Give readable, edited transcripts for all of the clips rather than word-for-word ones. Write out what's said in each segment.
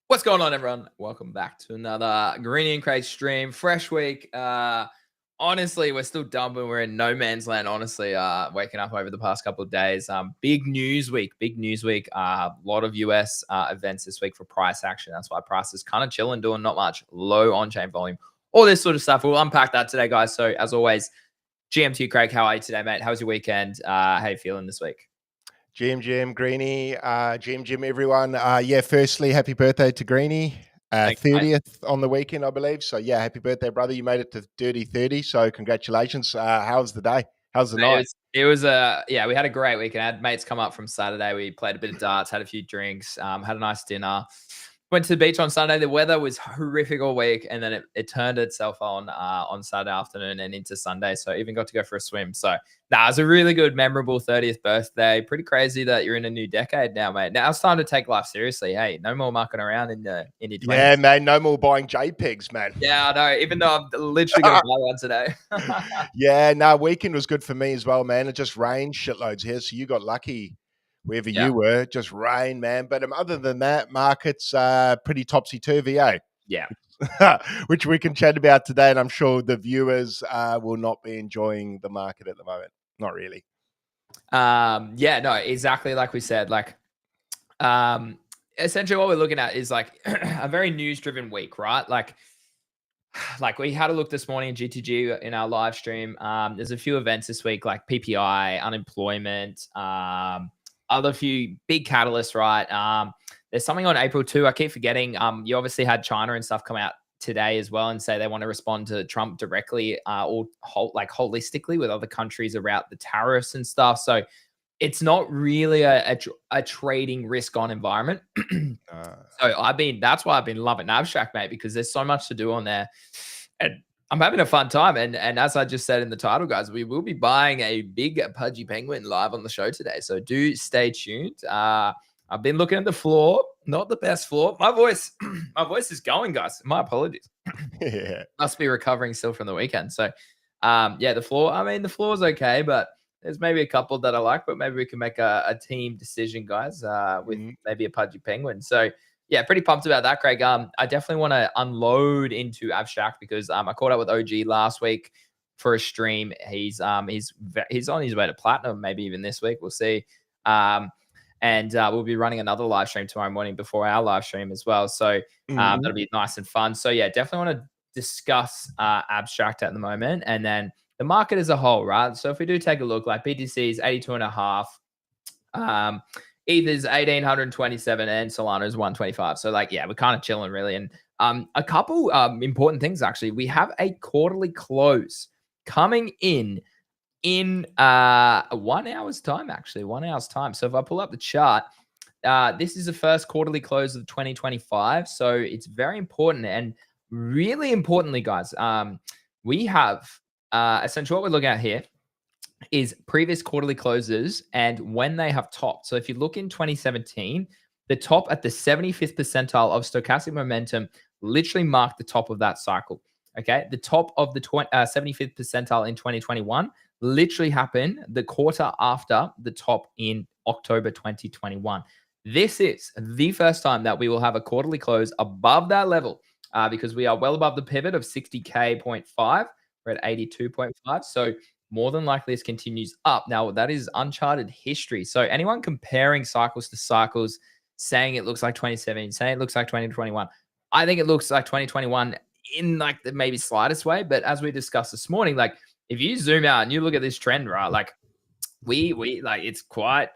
What's going on, everyone? Welcome back to another Greeny and Craig stream. Fresh week. Honestly, we're still dumping. We're in no man's land. Honestly, waking up over the past couple of days. Big news week. Big news week. A lot of US events this week for price action. That's why price is kind of chilling, doing not much. Low on-chain volume. All this sort of stuff. We'll unpack that today, guys. So as always, GM2 Craig, how are you today, mate? How was your weekend? How are you feeling this week? GM, Greeny, Jim, everyone. Firstly, happy birthday to Greeny. 30th on the weekend, I believe. So, yeah, happy birthday, brother. You made it to Dirty 30, so congratulations. How's the day? How's the night? It was we had a great weekend. I had mates come up from Saturday. We played a bit of darts, had a few drinks, had a nice dinner. Went to the beach on Sunday. The weather was horrific all week, and then it turned itself on Saturday afternoon and into Sunday. So I even got to go for a swim. So it was a really good, memorable 30th birthday. Pretty crazy that you're in a new decade now, mate. Now it's time to take life seriously. Hey, no more mucking around in your 20s. Yeah, man, no more buying JPEGs, man. Yeah, I know. Even though I'm literally going to buy one today. Weekend was good for me as well, man. It just rained shitloads here, so you got lucky. Wherever you were, just rain, man. But other than that, markets pretty topsy-turvy, eh? Yeah. Which we can chat about today, and I'm sure the viewers will not be enjoying the market at the moment. Not really. No, exactly like we said. Essentially what we're looking at is a very news-driven week, right? Like we had a look this morning in GTG in our live stream. There's a few events this week, like PPI, unemployment, other few big catalysts, right? There's something on April 2. I keep forgetting. You obviously had China and stuff come out today as well and say they want to respond to Trump directly or holistically with other countries about the tariffs and stuff. So it's not really a trading risk on environment. That's why I've been loving Abstract, mate, because there's so much to do on there. And I'm having a fun time. And as I just said in the title, guys, we will be buying a big Pudgy penguin live on the show today. So do stay tuned. I've been looking at the floor, not the best floor. My voice is going, guys. My apologies. Yeah. Must be recovering still from the weekend. So the floor, the floor's okay, but there's maybe a couple that I like, but maybe we can make a team decision, guys, with maybe a Pudgy penguin. So yeah, pretty pumped about that, Craig. I definitely want to unload into Abstract because I caught up with OG last week for a stream. He's on his way to platinum, maybe even this week. We'll see. And we'll be running another live stream tomorrow morning before our live stream as well. So that'll be nice and fun. So yeah, definitely want to discuss Abstract at the moment, and then the market as a whole, right? So if we do take a look, like BTC is 82.5. Ether's 1,827 and Solana's 125. So we're kind of chilling really. And a couple important things, actually. We have a quarterly close coming in 1 hour's time, actually. 1 hour's time. So if I pull up the chart, this is the first quarterly close of 2025. So it's very important. And really importantly, guys, we have essentially what we're looking at here is previous quarterly closes and when they have topped. So if you look in 2017, the top at the 75th percentile of stochastic momentum literally marked the top of that cycle. Okay. The top of the 75th percentile in 2021 literally happened the quarter after the top in October 2021. This is the first time that we will have a quarterly close above that level because we are well above the pivot of 60K.5. We're at 82.5. So more than likely this continues up. Now, that is uncharted history. So anyone comparing cycles to cycles, saying it looks like 2017, saying it looks like 2021, I think it looks like 2021 in like the maybe slightest way. But as we discussed this morning, like if you zoom out and you look at this trend, right, like we like it's quite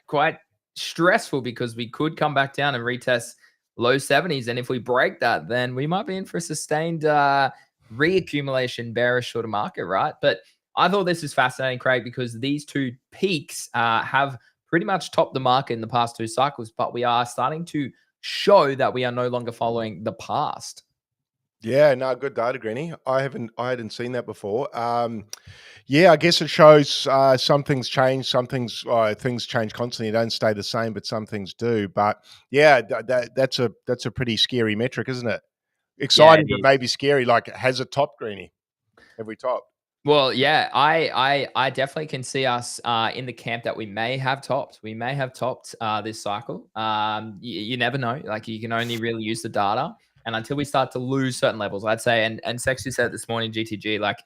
stressful because we could come back down and retest low 70s. And if we break that, then we might be in for a sustained reaccumulation bearish sort of market, right? But I thought this is fascinating, Craig, because these two peaks have pretty much topped the market in the past two cycles, but we are starting to show that we are no longer following the past. Yeah, no, good data, Greeny. I hadn't seen that before. Yeah, I guess it shows some things change, some things things change constantly. They don't stay the same, but some things do. But yeah, that's a pretty scary metric, isn't it? Yeah, Exciting, it but is. maybe scary. Like, has it topped, Greeny? Have we topped? Well, yeah, I definitely can see us in the camp that we may have topped. We may have topped this cycle. You never know. Like you can only really use the data, and until we start to lose certain levels, I'd say. And Sexy said this morning, GTG, like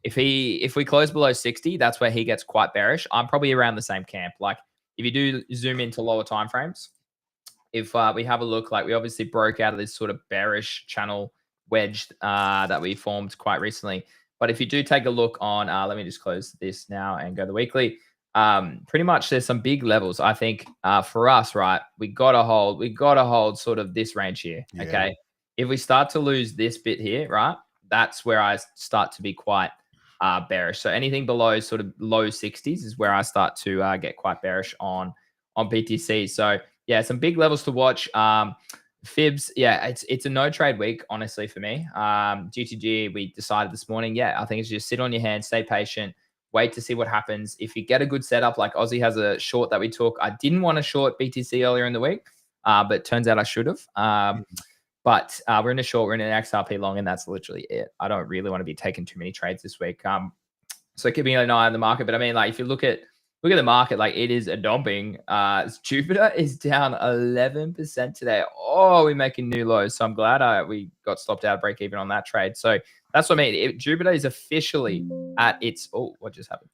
if we close below 60, that's where he gets quite bearish. I'm probably around the same camp. Like if you do zoom into lower time frames, if we have a look, like we obviously broke out of this sort of bearish channel wedge that we formed quite recently. But if you do take a look on, let me just close this now and go to the weekly. Pretty much there's some big levels. I think for us, right, we gotta hold sort of this range here. Yeah. Okay. If we start to lose this bit here, right, that's where I start to be quite bearish. So anything below sort of low 60s is where I start to get quite bearish on BTC. So yeah, some big levels to watch. Fibs, yeah, it's a no trade week, honestly, for me. GTG, we decided this morning, yeah, I think it's just sit on your hands, stay patient, wait to see what happens. If you get a good setup, like Aussie has a short that we took. I didn't want to short BTC earlier in the week, but turns out I should have. But we're in a short, we're in an XRP long, and that's literally it. I don't really want to be taking too many trades this week. So keeping an eye on the market. But I mean, like if you look at the market, like it is a dumping. Jupiter is down 11% today. Oh, we're making new lows. So I'm glad we got stopped out of break even on that trade. So that's what I mean. Jupiter is officially at its what just happened?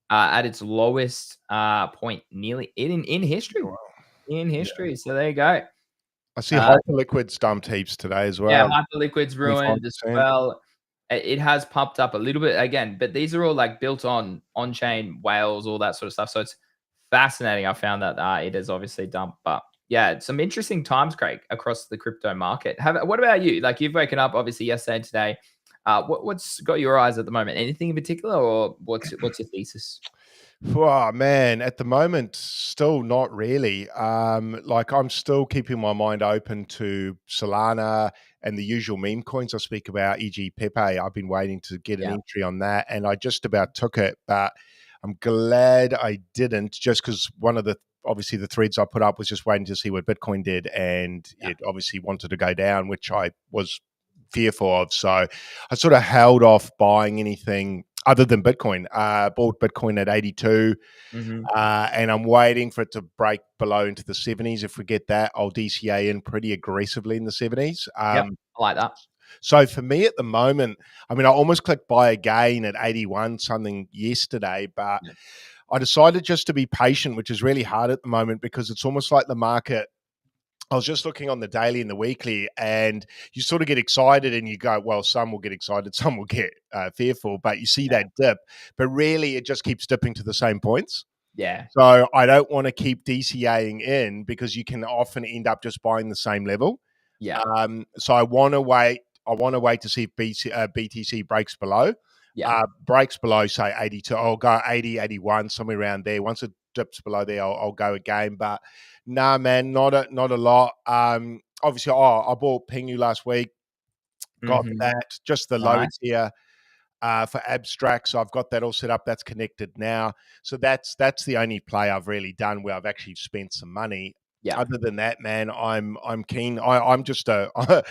At its lowest point nearly in history. Wow. In Yeah. history. So there you go. I see Hyperliquid's dumped heaps today as well. Yeah, Hyperliquid's ruined as 25%. well. It has pumped up a little bit again, but these are all like built on-chain whales, all that sort of stuff. So it's fascinating. I found that it is obviously dumped, but yeah, some interesting times, Craig, across the crypto market. What about you? Like you've woken up obviously yesterday and today. What's got your eyes at the moment? Anything in particular, or what's your thesis? Oh man, at the moment, still not really. Like I'm still keeping my mind open to Solana and the usual meme coins I speak about, e.g. Pepe. I've been waiting to get an entry on that, and I just about took it, but I'm glad I didn't, just because one of the obviously the threads I put up was just waiting to see what Bitcoin did, and it obviously wanted to go down, which I was fearful of. So I sort of held off buying anything other than Bitcoin. Bought Bitcoin at 82, and I'm waiting for it to break below into the 70s. If we get that, I'll DCA in pretty aggressively in the 70s. I like that. So for me at the moment, I mean, I almost clicked buy again at 81 something yesterday, but I decided just to be patient, which is really hard at the moment because it's almost like the market. I was just looking on the daily and the weekly, and you sort of get excited and you go, well, some will get excited, some will get fearful, but you see that dip, but really it just keeps dipping to the same points. Yeah. So I don't want to keep DCAing in because you can often end up just buying the same level. Yeah. So I want to wait. I want to wait to see if BTC breaks below. Breaks below, say 82. I'll go 80, 81, somewhere around there. Once it dips below there, I'll go again. But nah, man, not a lot. Obviously, I bought Pingu last week. Got that, just the lower tier for abstract. So I've got that all set up. That's connected now. So that's the only play I've really done where I've actually spent some money. Yeah. Other than that, man, I'm keen. I'm just I'm a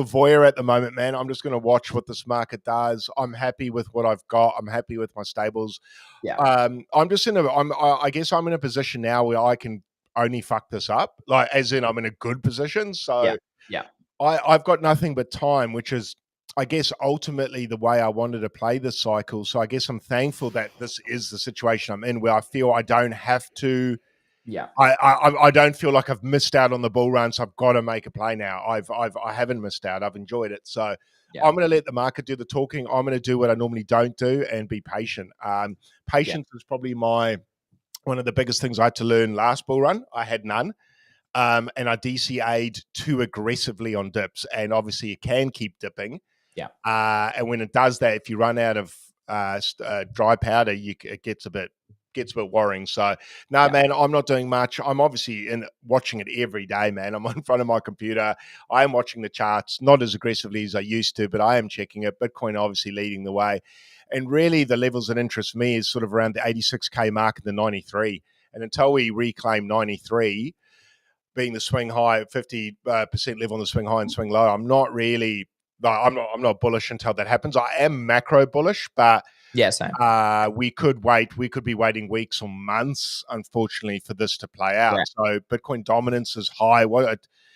voyeur at the moment, man. I'm just going to watch what this market does. I'm happy with what I've got. I'm happy with my stables. Yeah. I'm just I guess I'm in a position now where I can only fuck this up. Like, as in, I'm in a good position. So yeah. I've got nothing but time, which is, I guess, ultimately the way I wanted to play this cycle. So I guess I'm thankful that this is the situation I'm in, where I feel I don't have to Yeah. I don't feel like I've missed out on the bull run, so I've got to make a play now. I haven't missed out. I've enjoyed it. So Yeah. I'm going to let the market do the talking. I'm going to do what I normally don't do and be patient. Patience is probably one of the biggest things I had to learn last bull run. I had none. And I DCA'd too aggressively on dips, and obviously it can keep dipping. Yeah. And when it does that, if you run out of dry powder, it gets a bit worrying. So no, man, I'm not doing much. I'm obviously watching it every day, man. I'm in front of my computer. I am watching the charts, not as aggressively as I used to, but I am checking it. Bitcoin obviously leading the way. And really the levels that interest me is sort of around the 86K mark and the 93. And until we reclaim 93, being the swing high, 50% level on the swing high and swing low, I'm not bullish until that happens. I am macro bullish, but yeah, same. We could wait. We could be waiting weeks or months, unfortunately, for this to play out. Right. So Bitcoin dominance is high.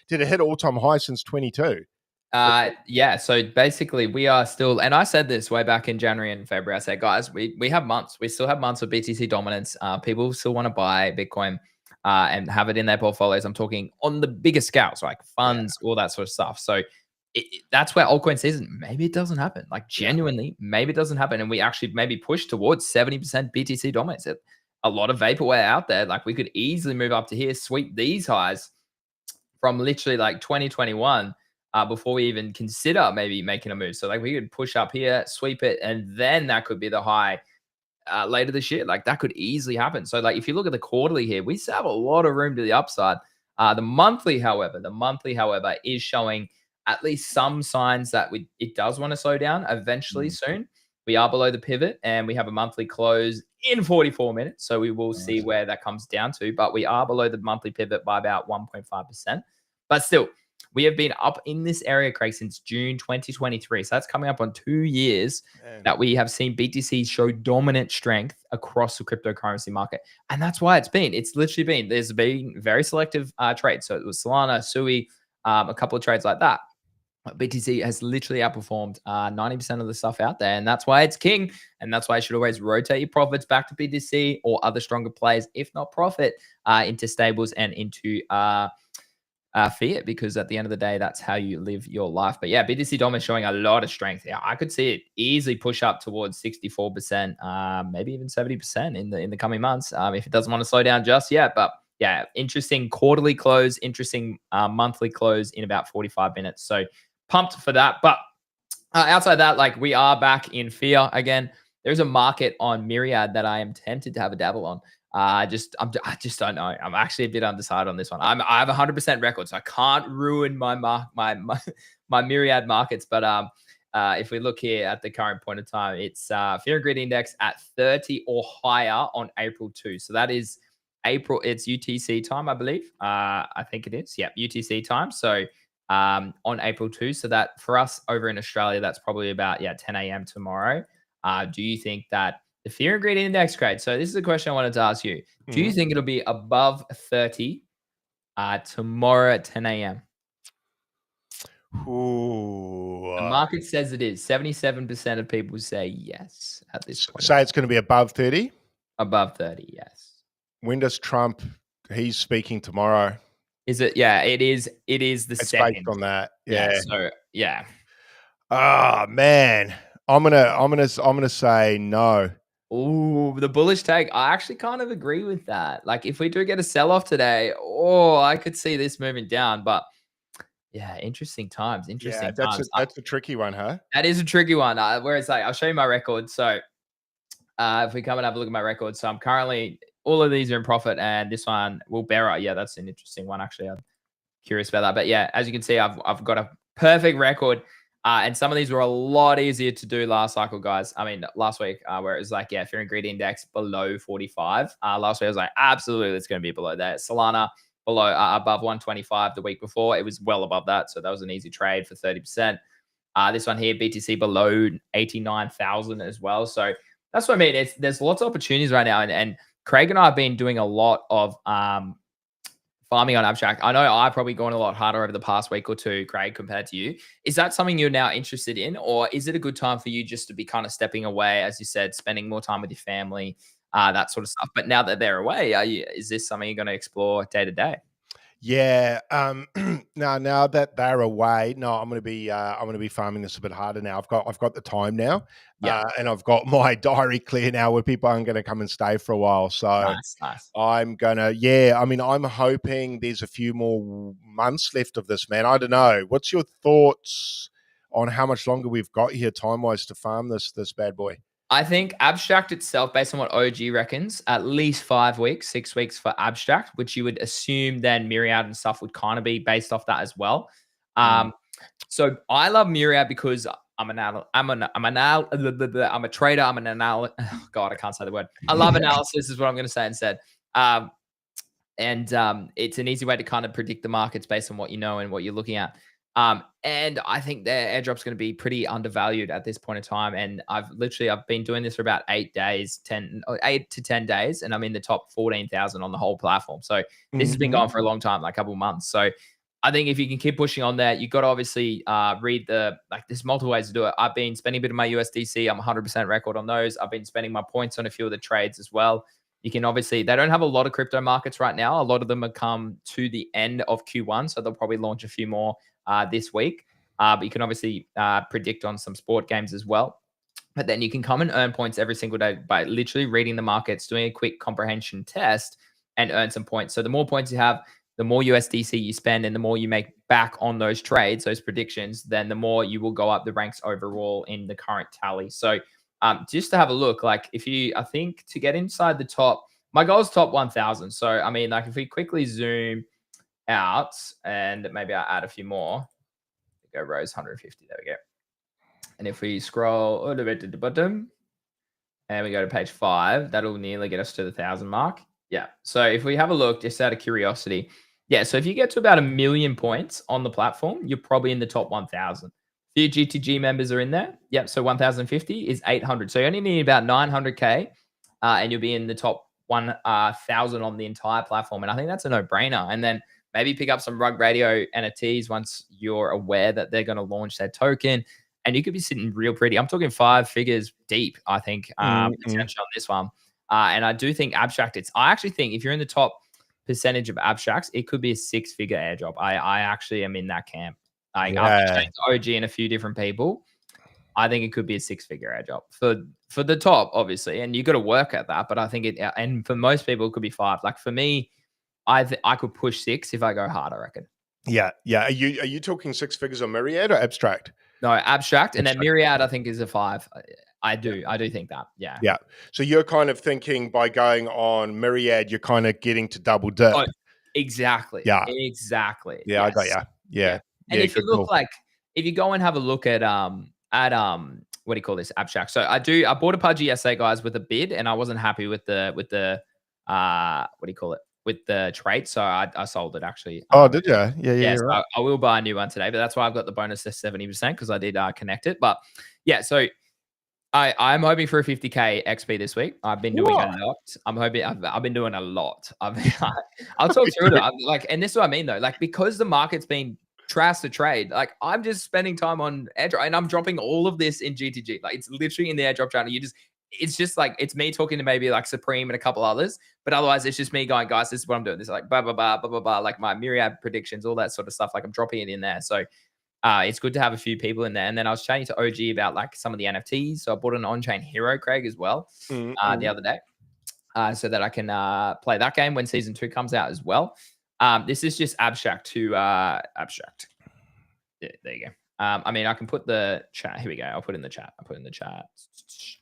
Did it hit all-time high since 22? Yeah. So basically, we are still, and I said this way back in January and February. I said, guys, we have months. We still have months of BTC dominance. People still want to buy Bitcoin and have it in their portfolios. I'm talking on the bigger scales, like funds, all that sort of stuff. So that's where altcoin season, maybe it doesn't happen. Like genuinely, maybe it doesn't happen. And we actually maybe push towards 70% BTC dominance. A lot of vaporware out there. Like we could easily move up to here, sweep these highs from literally like 2021 before we even consider maybe making a move. So like we could push up here, sweep it, and then that could be the high later this year. Like that could easily happen. So like if you look at the quarterly here, we still have a lot of room to the upside. The monthly, however, is showing at least some signs that it does want to slow down eventually soon. We are below the pivot and we have a monthly close in 44 minutes. So we will see where that comes down to, but we are below the monthly pivot by about 1.5%. But still, we have been up in this area, Craig, since June 2023. So that's coming up on 2 years that we have seen BTC show dominant strength across the cryptocurrency market. And that's why it's literally been, there's been very selective trades. So it was Solana, Sui, a couple of trades like that. BTC has literally outperformed 90% of the stuff out there. And that's why it's king. And that's why you should always rotate your profits back to BTC or other stronger plays, if not profit, into stables and into fiat, because at the end of the day, that's how you live your life. But yeah, BTC Dom is showing a lot of strength. Yeah, I could see it easily push up towards 64%, maybe even 70% in the coming months if it doesn't want to slow down just yet. But yeah, interesting quarterly close, interesting monthly close in about 45 minutes. So pumped for that. But outside that, like we are back in fear again. There's a market on Myriad that I am tempted to have a dabble on. I just don't know. I'm actually a bit undecided on this one. I have 100% record, so I can't ruin my Myriad markets. But if we look here at the current point of time, it's Fear and Greed Index at 30 or higher on April 2. So that is April. It's UTC time, I believe. I think it is. Yeah, UTC time. So on April 2. So that for us over in Australia, that's probably about 10 a.m. tomorrow. Do you think that the Fear and Greed Index, Craig? So this is a question I wanted to ask you. Do you think it'll be above 30 tomorrow at 10 a.m.? Ooh. The market says it is. 77% of people say yes at this point. Say it's going to be above 30? Above 30, yes. When does Trump, he's speaking tomorrow. Is it? Yeah, it is. It is the second. Based on that. Yeah. So yeah. Oh man. I'm gonna say no. Oh, the bullish take. I actually kind of agree with that. Like, if we do get a sell-off today, I could see this moving down. But yeah, interesting times. Interesting times. That's a tricky one, huh? That is a tricky one. Where it's like, I'll show you my record. So if we come and have a look at my record, so I'm currently, all of these are in profit, and this one will bear. Yeah, that's an interesting one. Actually, I'm curious about that. But yeah, as you can see, I've got a perfect record. And some of these were a lot easier to do last cycle, guys. I mean, last week, where it was like, Fear and Greed Index below 45. Last week, I was like, absolutely, it's going to be below that. Solana below, above 125 the week before. It was well above that. So that was an easy trade for 30%. This one here, BTC below 89,000 as well. So that's what I mean. There's lots of opportunities right now. And Craig and I have been doing a lot of farming on Abstract. I know I've probably gone a lot harder over the past week or two, Craig, compared to you. Is that something you're now interested in, or is it a good time for you just to be kind of stepping away, as you said, spending more time with your family, that sort of stuff. But now that they're away, is this something you're going to explore day to day? Yeah. Now that they're away, no, I'm gonna be farming this a bit harder now. I've got the time now, Yeah. and I've got my diary clear now where people aren't going to come and stay for a while. So Nice. I'm gonna, yeah. I mean, I'm hoping there's a few more months left of this, man. I don't know. What's your thoughts on how much longer we've got here time wise to farm this bad boy? I think Abstract itself, based on what OG reckons, at least 5 weeks, 6 weeks for Abstract, which you would assume then Myriad and stuff would kind of be based off that as well. So I love Myriad because I'm a trader. I'm an analyst. Oh God, I can't say the word. I love analysis is what I'm going to say instead. It's an easy way to kind of predict the markets based on what you know and what you're looking at. And I think their airdrop's going to be pretty undervalued at this point in time. And I've been doing this for about 8 days, 8 to 10 days, and I'm in the top 14,000 on the whole platform. So this has been going for a long time, like a couple of months. So I think if you can keep pushing on that, you've got to obviously read there's multiple ways to do it. I've been spending a bit of my USDC. I'm 100% record on those. I've been spending my points on a few of the trades as well. You can obviously, they don't have a lot of crypto markets right now. A lot of them have come to the end of Q1. So they'll probably launch a few more this week. But you can obviously predict on some sport games as well. But then you can come and earn points every single day by literally reading the markets, doing a quick comprehension test, and earn some points. So the more points you have, the more USDC you spend, and the more you make back on those trades, those predictions, then the more you will go up the ranks overall in the current tally. So just to have a look, like I think to get inside the top, my goal is top 1,000. So, I mean, like if we quickly zoom out and maybe I add a few more, go Rose 150, there we go. And if we scroll all the way to the bottom and we go to page 5, that'll nearly get us to the 1,000 mark. Yeah. So if we have a look, just out of curiosity, yeah. So if you get to about 1 million points on the platform, you're probably in the top 1,000. Few GTG members are in there. Yep. So 1,050 is 800. So you only need about 900K and you'll be in the top 1,000 on the entire platform. And I think that's a no-brainer. And then maybe pick up some Rug Radio NFTs once you're aware that they're going to launch their token. And you could be sitting real pretty. I'm talking 5 figures deep, I think, potential on this one. And I do think Abstract, I actually think if you're in the top percentage of Abstracts, it could be a 6-figure airdrop. I actually am in that camp. After chatting to OG and a few different people, I think it could be a 6-figure airdrop for the top, obviously. And you got to work at that. But I think and for most people, it could be 5. Like for me, I could push 6 if I go hard, I reckon. Yeah. Are you talking 6 figures on Myriad or Abstract? No, Abstract. And then Myriad, I think, is a 5. I do think that. Yeah. Yeah. So you're kind of thinking by going on Myriad, you're kind of getting to double dip. Oh, exactly. Yeah. Exactly. Yeah, yes. I got you. Yeah. And if you look if you go and have a look at what do you call this, Abstract. So I bought a Pudgy yesterday, guys, with a bid, and I wasn't happy with the what do you call it? With the trade. So I sold it actually. Oh, did you? Yeah. So right. I will buy a new one today, but that's why I've got the bonus to 70% because I did connect it. But yeah, so I'm hoping for a 50K XP this week. I've been doing a lot. I've been doing a lot. I'll talk through it. And this is what I mean though. Like because the market's been trash to trade, like I'm just spending time on airdrop and I'm dropping all of this in GTG. Like it's literally in the airdrop channel. It's just like it's me talking to maybe like Supreme and a couple others, but otherwise it's just me going, guys, this is what I'm doing. This is like blah blah blah blah blah blah, like my Myriad predictions, all that sort of stuff. Like I'm dropping it in there. So it's good to have a few people in there. And then I was chatting to OG about like some of the NFTs. So I bought an on-chain hero, Craig, as well the other day, so that I can play that game when season 2 comes out as well. This is just Abstract to Abstract. Yeah, there you go. I mean, I can put the chat. Here we go. I'll put in the chat.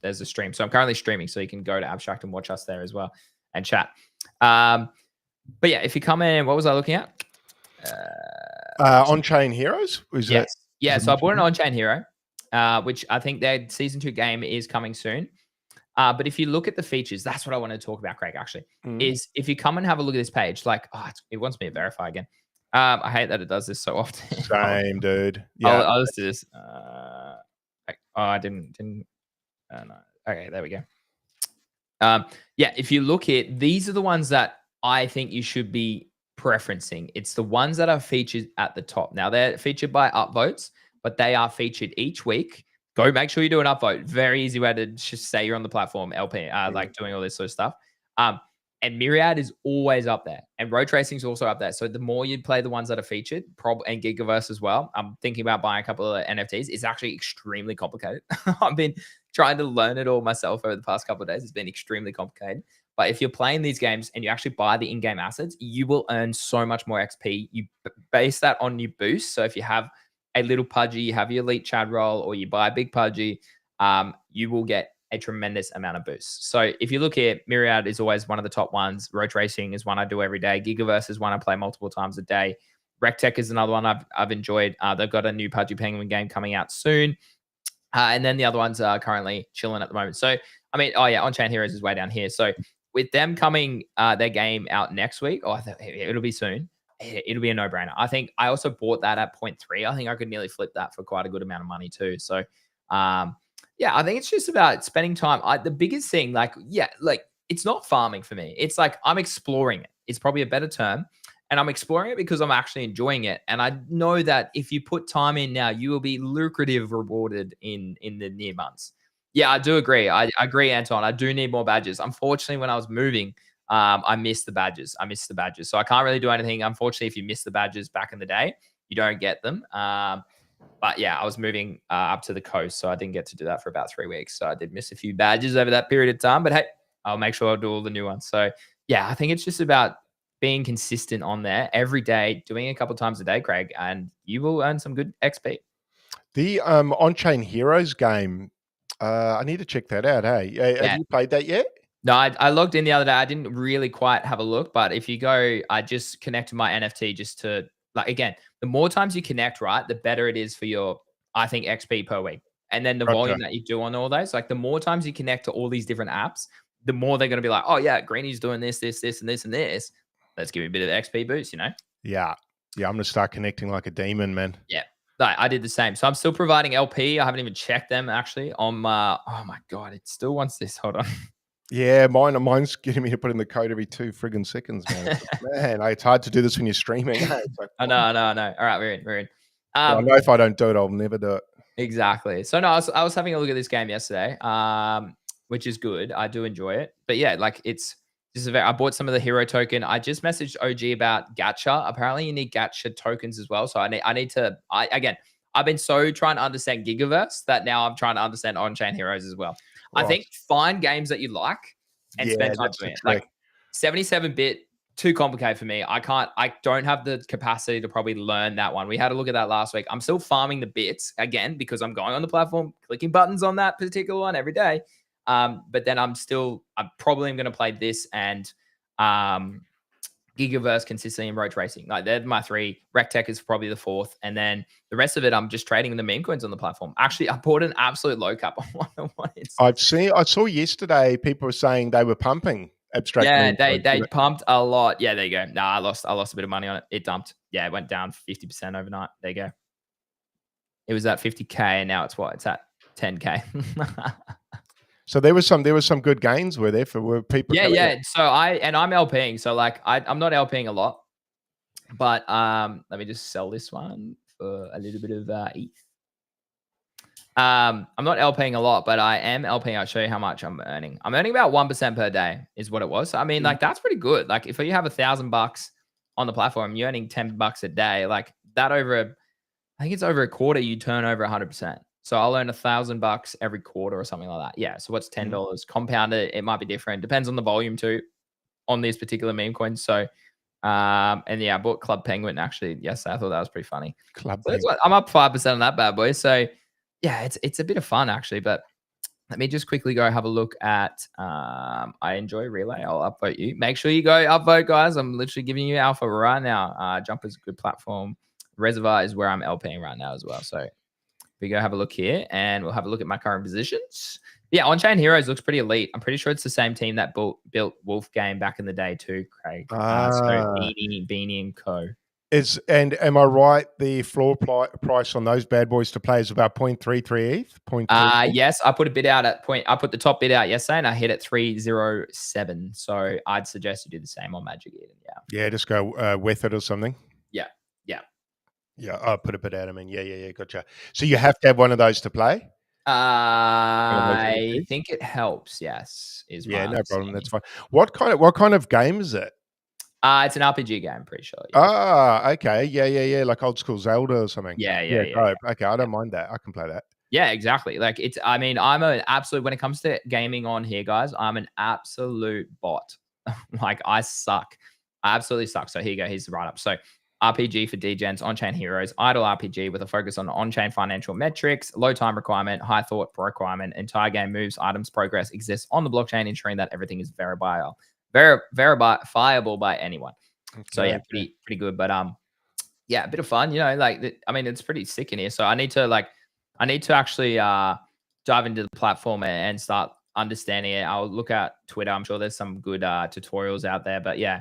There's a stream. So I'm currently streaming, so you can go to Abstract and watch us there as well and chat. But yeah, if you come in, what was I looking at? On-chain heroes? Yes. Yeah, so I bought an on-chain hero, which I think their season 2 game is coming soon. But if you look at the features, that's what I want to talk about, Craig, actually, is if you come and have a look at this page, like, it wants me to verify again. I hate that it does this so often. Same, dude. Yeah. I'll just do this. I didn't. No. Okay, there we go. Yeah, if you look at these are the ones that I think you should be preferencing. It's the ones that are featured at the top. Now they're featured by upvotes, but they are featured each week go make sure you do an upvote. Very easy way to just say you're on the platform, LP, like doing all this sort of stuff. And Myriad is always up there, and Road Racing is also up there. So the more you play the ones that are featured, and Gigaverse as well. I'm thinking about buying a couple of NFTs. It's actually extremely complicated. I've been trying to learn it all myself over the past couple of days. It's been extremely complicated. But if you're playing these games and you actually buy the in-game assets, you will earn so much more XP. You base that on your boost. So if you have a little Pudgy, you have your elite Chad roll, or you buy a big Pudgy, you will get a tremendous amount of boosts. So if you look here, Myriad is always one of the top ones. Road Racing is one I do every day. Gigaverse is one I play multiple times a day. Rectech is another one I've enjoyed. They've got a new Pudgy Penguin game coming out soon. And then the other ones are currently chilling at the moment. So, I mean, oh yeah, On-Chain Heroes is way down here. So with them coming their game out next week, it'll be soon. It'll be a no-brainer. I think I also bought that at 0.3. I think I could nearly flip that for quite a good amount of money too. So, yeah, I think it's just about spending time. The biggest thing, like it's not farming for me. It's like I'm exploring it. It's probably a better term. And I'm exploring it because I'm actually enjoying it. And I know that if you put time in now, you will be lucrative rewarded in the near months. Yeah, I do agree. I agree, Anton. I do need more badges. Unfortunately, when I was moving, I missed the badges. So I can't really do anything. Unfortunately, if you miss the badges back in the day, you don't get them. But yeah, I was moving up to the coast, so I didn't get to do that for about 3 weeks. So I did miss a few badges over that period of time. But hey, I'll make sure I'll do all the new ones. So yeah, I think it's just about being consistent on there every day, doing it a couple times a day, Craig, and you will earn some good XP. The On-Chain Heroes game, I need to check that out. Hey, have you played that yet? No, I logged in the other day. I didn't really quite have a look, but if you go, I just connected my NFT just to, like, again, the more times you connect, right, the better it is for your, I think, XP per week. And then the volume that you do on all those, like the more times you connect to all these different apps, the more they're going to be like, oh yeah, Greeny's doing this, this, this, and this, and this. Let's give you a bit of XP boost, you know? Yeah. Yeah, I'm going to start connecting like a demon, man. Yeah. I did the same. So I'm still providing LP. I haven't even checked them actually on my, oh my God, it still wants this. Hold on. Yeah, mine's getting me to put in the code every 2 friggin' seconds, man. Man, it's hard to do this when you're streaming. It's like, I know. All right, we're in. I know if I don't do it, I'll never do it. Exactly. So no, I was having a look at this game yesterday, which is good. I do enjoy it. But yeah, like it's just I bought some of the hero token. I just messaged OG about gacha. Apparently you need gacha tokens as well. So I've been so trying to understand Gigaverse that now I'm trying to understand On-Chain Heroes as well. Right. I think find games that you like and spend time doing it. Like 77-bit, too complicated for me. I don't have the capacity to probably learn that one. We had a look at that last week. I'm still farming the bits again because I'm going on the platform, clicking buttons on that particular one every day. But then I'm probably going to play this and Gigaverse consistently in Road Racing. Like they're my 3. Rectech is probably the 4th. And then the rest of it, I'm just trading the Memecoins on the platform. Actually, I bought an absolute low cap on one. I saw yesterday people were saying they were pumping abstract. Yeah, they pumped a lot. Yeah, there you go. No, I lost a bit of money on it. It dumped. Yeah, it went down 50% overnight. There you go. It was at 50K and now it's at 10K. So there was some good gains were there for people. Yeah. So I'm LPing. So like I'm not LPing a lot, but let me just sell this one for a little bit of ETH. I'm not LPing a lot, but I am LPing. I'll show you how much I'm earning. I'm earning about 1% per day is what it was. So, I mean, like that's pretty good. Like if you have $1,000 on the platform, you're earning $10 a day. Like that I think it's over a quarter, you turn over 100%. So I'll earn $1,000 every quarter or something like that. Yeah. So what's $10? Compounded, it might be different. Depends on the volume too on these particular meme coins. So, and yeah, I bought Club Penguin actually. Yes, I thought that was pretty funny. I'm up 5% on that bad boy. So yeah, it's a bit of fun actually. But let me just quickly go have a look at. I enjoy Relay. I'll upvote you. Make sure you go upvote, guys. I'm literally giving you alpha right now. Jumper's a good platform. Reservoir is where I'm LPing right now as well. So we go have a look here and we'll have a look at my current positions. Yeah, On-Chain Heroes looks pretty elite. I'm pretty sure it's the same team that built Wolf Game back in the day too, Craig. So Beanie and Co. And am I right? The floor price on those bad boys to play is about 0.33 ETH. Yes, I put a bid out at I put the top bid out yesterday, and I hit at 307. So I'd suggest you do the same on Magic Eden. Yeah, just go with it or something. Yeah. I'll put a bid out. I mean, yeah, gotcha. So you have to have one of those to play. I think it helps. Yes, is my Yeah, no problem. understanding. That's fine. What kind of game is it? It's an RPG game, I'm pretty sure. Yeah. Ah, okay. Yeah. Like old school Zelda or something. Yeah. Dope. Okay, I don't mind that. I can play that. Yeah, exactly. Like I mean, I'm an absolute when it comes to gaming on here, guys, I'm an absolute bot. Like I suck. I absolutely suck. So here you go. Here's the write up. So RPG for DGens, on-chain heroes, idle RPG with a focus on on-chain financial metrics, low time requirement, high thought requirement, entire game moves, items, progress exists on the blockchain, ensuring that everything is verifiable by anyone. So yeah, pretty good. But yeah, a bit of fun, like I mean, it's pretty sick in here. So I need to actually dive into the platform and start understanding it. I'll look at Twitter. I'm sure there's some good tutorials out there. But yeah,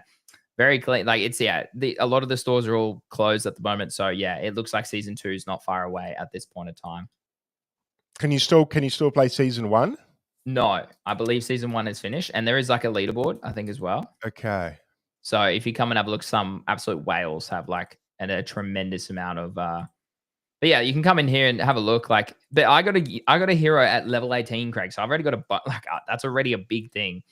very clean. Like it's a lot of the stores are all closed at the moment. So yeah, it looks like season 2 is not far away at this point in time. Can you still play season 1? No, I believe season 1 is finished, and there is like a leaderboard, I think, as well. Okay. So if you come and have a look, some absolute whales have like a tremendous amount of but yeah, you can come in here and have a look. Like, but I got a hero at level 18, Craig. So I've already got that's already a big thing.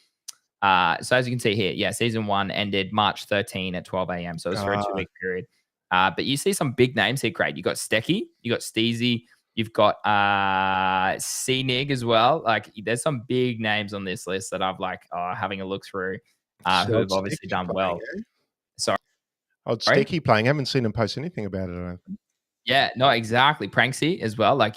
So as you can see here, yeah, season 1 ended March 13 at 12 a.m. So it's for a 2-week period. But you see some big names here, Craig. You got Stecky, you got Steezy, you've got CNIG as well. Like, there's some big names on this list that I've like having a look through who have obviously done well. Sorry. Old Sticky playing. I haven't seen him post anything about it, I don't think. Yeah, no, exactly. Pranksy as well. Like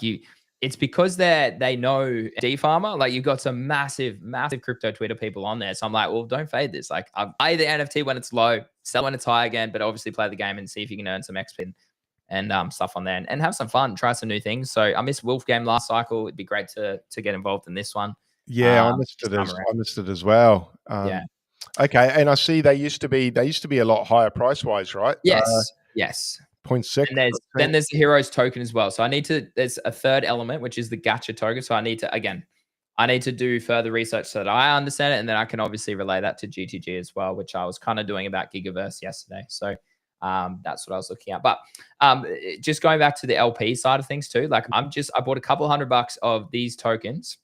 it's because they know D Farmer. Like you've got some massive crypto Twitter people on there. So I'm like, well, don't fade this. Like I buy the NFT when it's low, sell when it's high again, but obviously play the game and see if you can earn some XP and stuff on there and have some fun, try some new things. So I missed Wolf game last cycle. It'd be great to get involved in this one. Yeah, I missed it as well. Yeah. Okay, and I see they used to be a lot higher price wise, right? Yes. 0.6. And then there's the heroes token as well. So there's a third element, which is the gacha token. So I need to do further research so that I understand it. And then I can obviously relay that to GTG as well, which I was kind of doing about Gigaverse yesterday. So that's what I was looking at. But just going back to the LP side of things too, like I bought a couple $100 of these tokens.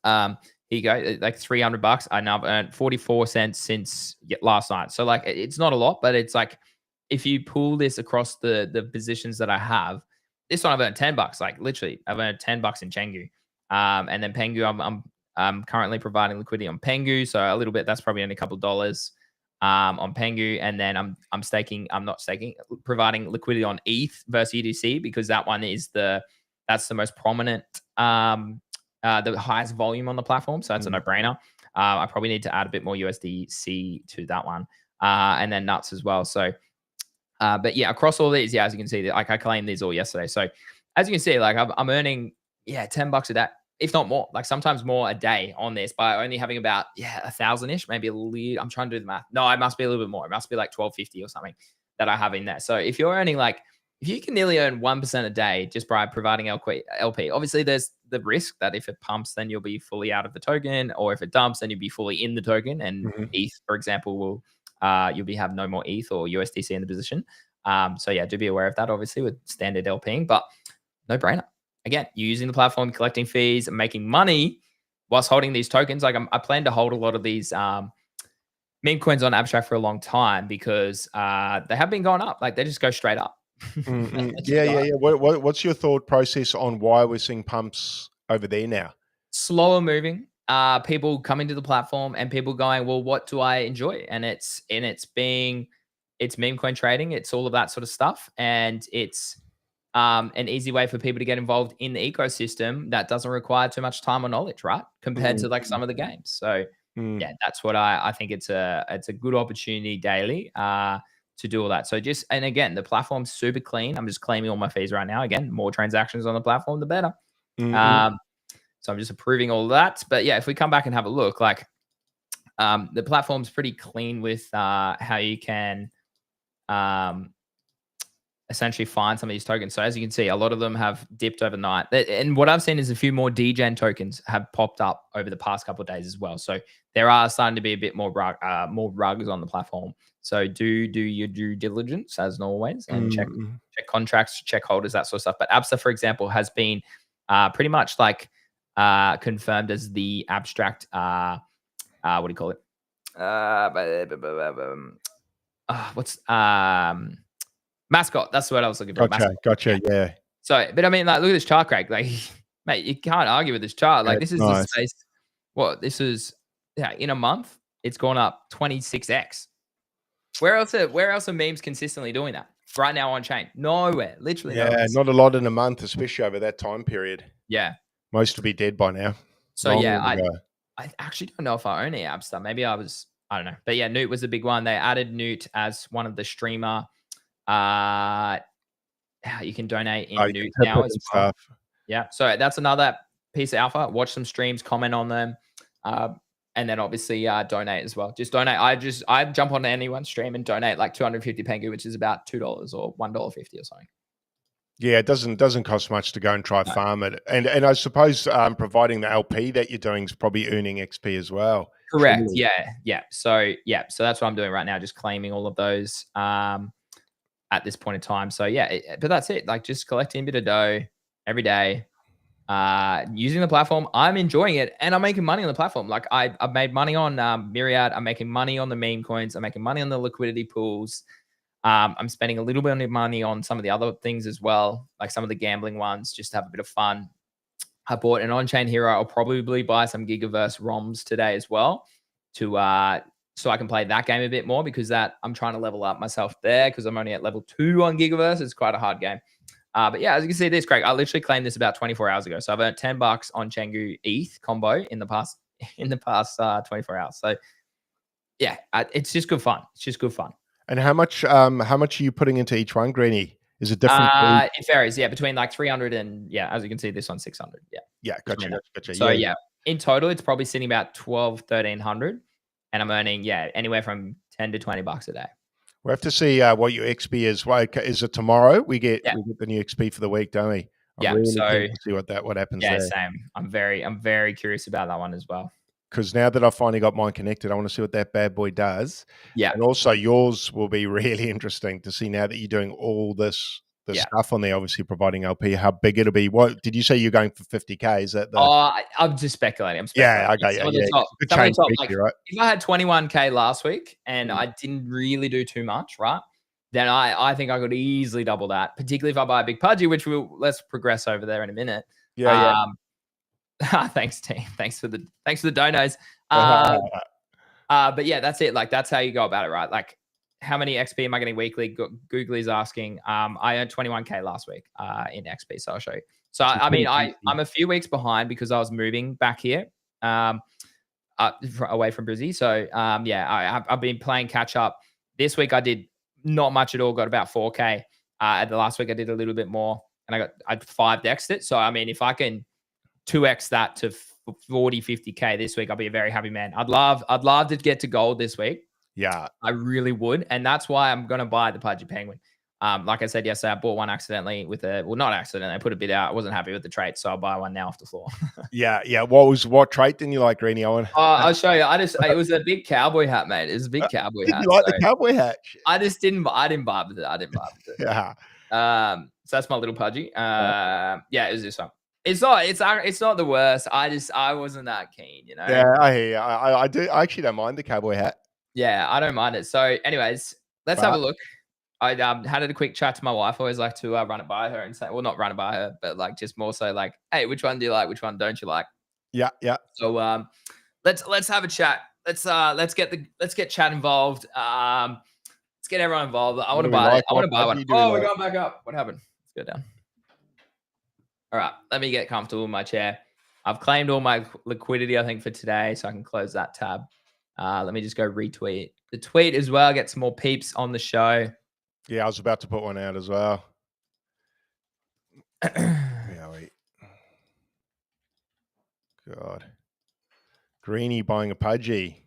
Here you go, like $300. I now have earned 44 cents since last night. So like, it's not a lot, but it's like, if you pull this across the positions that I have, this one I've earned $10. Like literally, I've earned $10 in Chengu, and then Pengu. I'm currently providing liquidity on Pengu, so a little bit. That's probably only a couple of dollars on Pengu, and then I'm staking. I'm not staking, providing liquidity on ETH versus EDC because that one is that's the most prominent, the highest volume on the platform. So that's a no brainer. I probably need to add a bit more USDC to that one, and then nuts as well. So. But yeah, across all these, yeah, as you can see, like I claimed these all yesterday. So as you can see, like I'm earning, $10 a day, if not more, like sometimes more a day on this by only having about, 1,000-ish, maybe a little, I'm trying to do the math. No, it must be a little bit more. It must be like 1250 or something that I have in there. So if you're earning if you can nearly earn 1% a day just by providing LP, obviously there's the risk that if it pumps, then you'll be fully out of the token, or if it dumps, then you'll be fully in the token. And ETH, for example, will you'll have no more ETH or USDC in the position. So yeah, do be aware of that, obviously, with standard LPing, but no brainer. Again, you're using the platform, collecting fees, and making money whilst holding these tokens. Like I plan to hold a lot of these meme coins on Abstract for a long time because they have been going up. Like they just go straight up. Yeah. What's your thought process on why we're seeing pumps over there now? Slower moving. People coming to the platform and people going, well, what do I enjoy? And it's meme coin trading. It's all of that sort of stuff. And it's an easy way for people to get involved in the ecosystem that doesn't require too much time or knowledge, right? Compared to like some of the games. So yeah, that's what I think it's a good opportunity daily to do all that. So and again, the platform's super clean. I'm just claiming all my fees right now. Again, more transactions on the platform, the better. So I'm just approving all of that. But yeah, if we come back and have a look, like the platform's pretty clean with how you can essentially find some of these tokens. So as you can see, a lot of them have dipped overnight. And what I've seen is a few more DGen tokens have popped up over the past couple of days as well. So there are starting to be a bit more rugs on the platform. So do your due diligence as always and check contracts, check holders, that sort of stuff. But Absa, for example, has been pretty much like confirmed as the abstract. What do you call it? What's mascot? That's what I was looking for. Gotcha. Mascot. Gotcha. Yeah. So, but I mean, like, look at this chart, Craig. Like, mate, you can't argue with this chart. Like, That's this is the nice. space. What this is? Yeah, in a month, it's gone up 26x. Where else are memes consistently doing that? Right now on chain, nowhere. Literally nowhere. Yeah, not a lot in a month, especially over that time period. Yeah. Most will be dead by now. So yeah, I actually don't know if I own any Abstar. Maybe I don't know. But yeah, Newt was a big one. They added Newt as one of the streamer. You can donate in Newt now as well. Stuff. Yeah. So that's another piece of alpha. Watch some streams, comment on them. And then obviously donate as well. Just donate. I jump on anyone's stream and donate like 250 Pengu, which is about $2 or $1.50 or something. Yeah, it doesn't cost much to go and try farm it, and I suppose providing the LP that you're doing is probably earning XP as well. Correct. Surely. Yeah. So that's what I'm doing right now, just claiming all of those at this point in time. So yeah, but that's it. Like just collecting a bit of dough every day. Using the platform, I'm enjoying it, and I'm making money on the platform. Like I've made money on Myriad. I'm making money on the Memecoins. I'm making money on the liquidity pools. I'm spending a little bit of money on some of the other things as well, like some of the gambling ones, just to have a bit of fun. I bought an on-chain hero. I'll probably buy some Gigaverse ROMs today as well, to so I can play that game a bit more, because I'm trying to level up myself there, because I'm only at level 2 on Gigaverse. It's quite a hard game. But yeah, as you can see this, Craig, I literally claimed this about 24 hours ago. So I've earned $10 on Chengu ETH combo in the past 24 hours. So yeah, it's just good fun. It's just good fun. And how much are you putting into each one, Greeny? Is it different? It varies, yeah, between like 300 and as you can see, this one's 600. Yeah, gotcha. So yeah, in total, it's probably sitting about 1,300, and I'm earning anywhere from $10 to $20 a day. We'll have to see what your XP is. Is it tomorrow? We get the new XP for the week, don't we? I'm really keen to see what happens there. Yeah, same. I'm very curious about that one as well. Because now that I've finally got mine connected, I want to see what that bad boy does. Yeah. And also yours will be really interesting to see, now that you're doing all this stuff on there, obviously providing LP, how big it'll be. What did you say you're going for 50K? Is that I'm just speculating. Yeah, okay. Right? If I had 21K last week and I didn't really do too much, right? Then I think I could easily double that, particularly if I buy a big Pudgy, which let's progress over there in a minute. Yeah. Thanks, team. Thanks for the donos. But yeah, that's it. Like, that's how you go about it, right? Like, how many XP am I getting weekly? Googly's asking. I earned 21K last week in XP, so I'll show you. So I mean, I'm a few weeks behind because I was moving back here, away from Brizzy. So I've been playing catch up. This week I did not much at all. Got about 4K. The last week I did a little bit more, and I 5x'd it. So I mean, if I can 2x that to 40, 50K this week, I'll be a very happy man. I'd love to get to gold this week. Yeah, I really would. And that's why I'm going to buy the Pudgy Penguin. Like I said yesterday, I bought one accidentally not accidentally. I put a bit out. I wasn't happy with the trait, so I'll buy one now off the floor. Yeah. What trait didn't you like, Greeny Owen? I'll show you. It was a big cowboy hat, mate. It was a big cowboy hat. You like the cowboy hat? I didn't vibe with it. Yeah. So that's my little Pudgy. It was this one. It's not the worst. I wasn't that keen, you know. Yeah, I hear you. I do. I actually don't mind the cowboy hat. Yeah, I don't mind it. So, anyways, let's have a look. I had a quick chat to my wife. I always like to run it by her and say, well, not run it by her, but like just more so like, hey, which one do you like? Which one don't you like? Yeah. So let's have a chat. Let's get chat involved. Let's get everyone involved. I want to buy it. I want to buy one. Oh, we're going back up. What happened? Let's go down. All right, let me get comfortable in my chair. I've claimed all my liquidity, I think, for today, so I can close that tab. Let me just go retweet the tweet as well, get some more peeps on the show. Yeah, I was about to put one out as well. Wait. God. Greeny buying a Pudgy.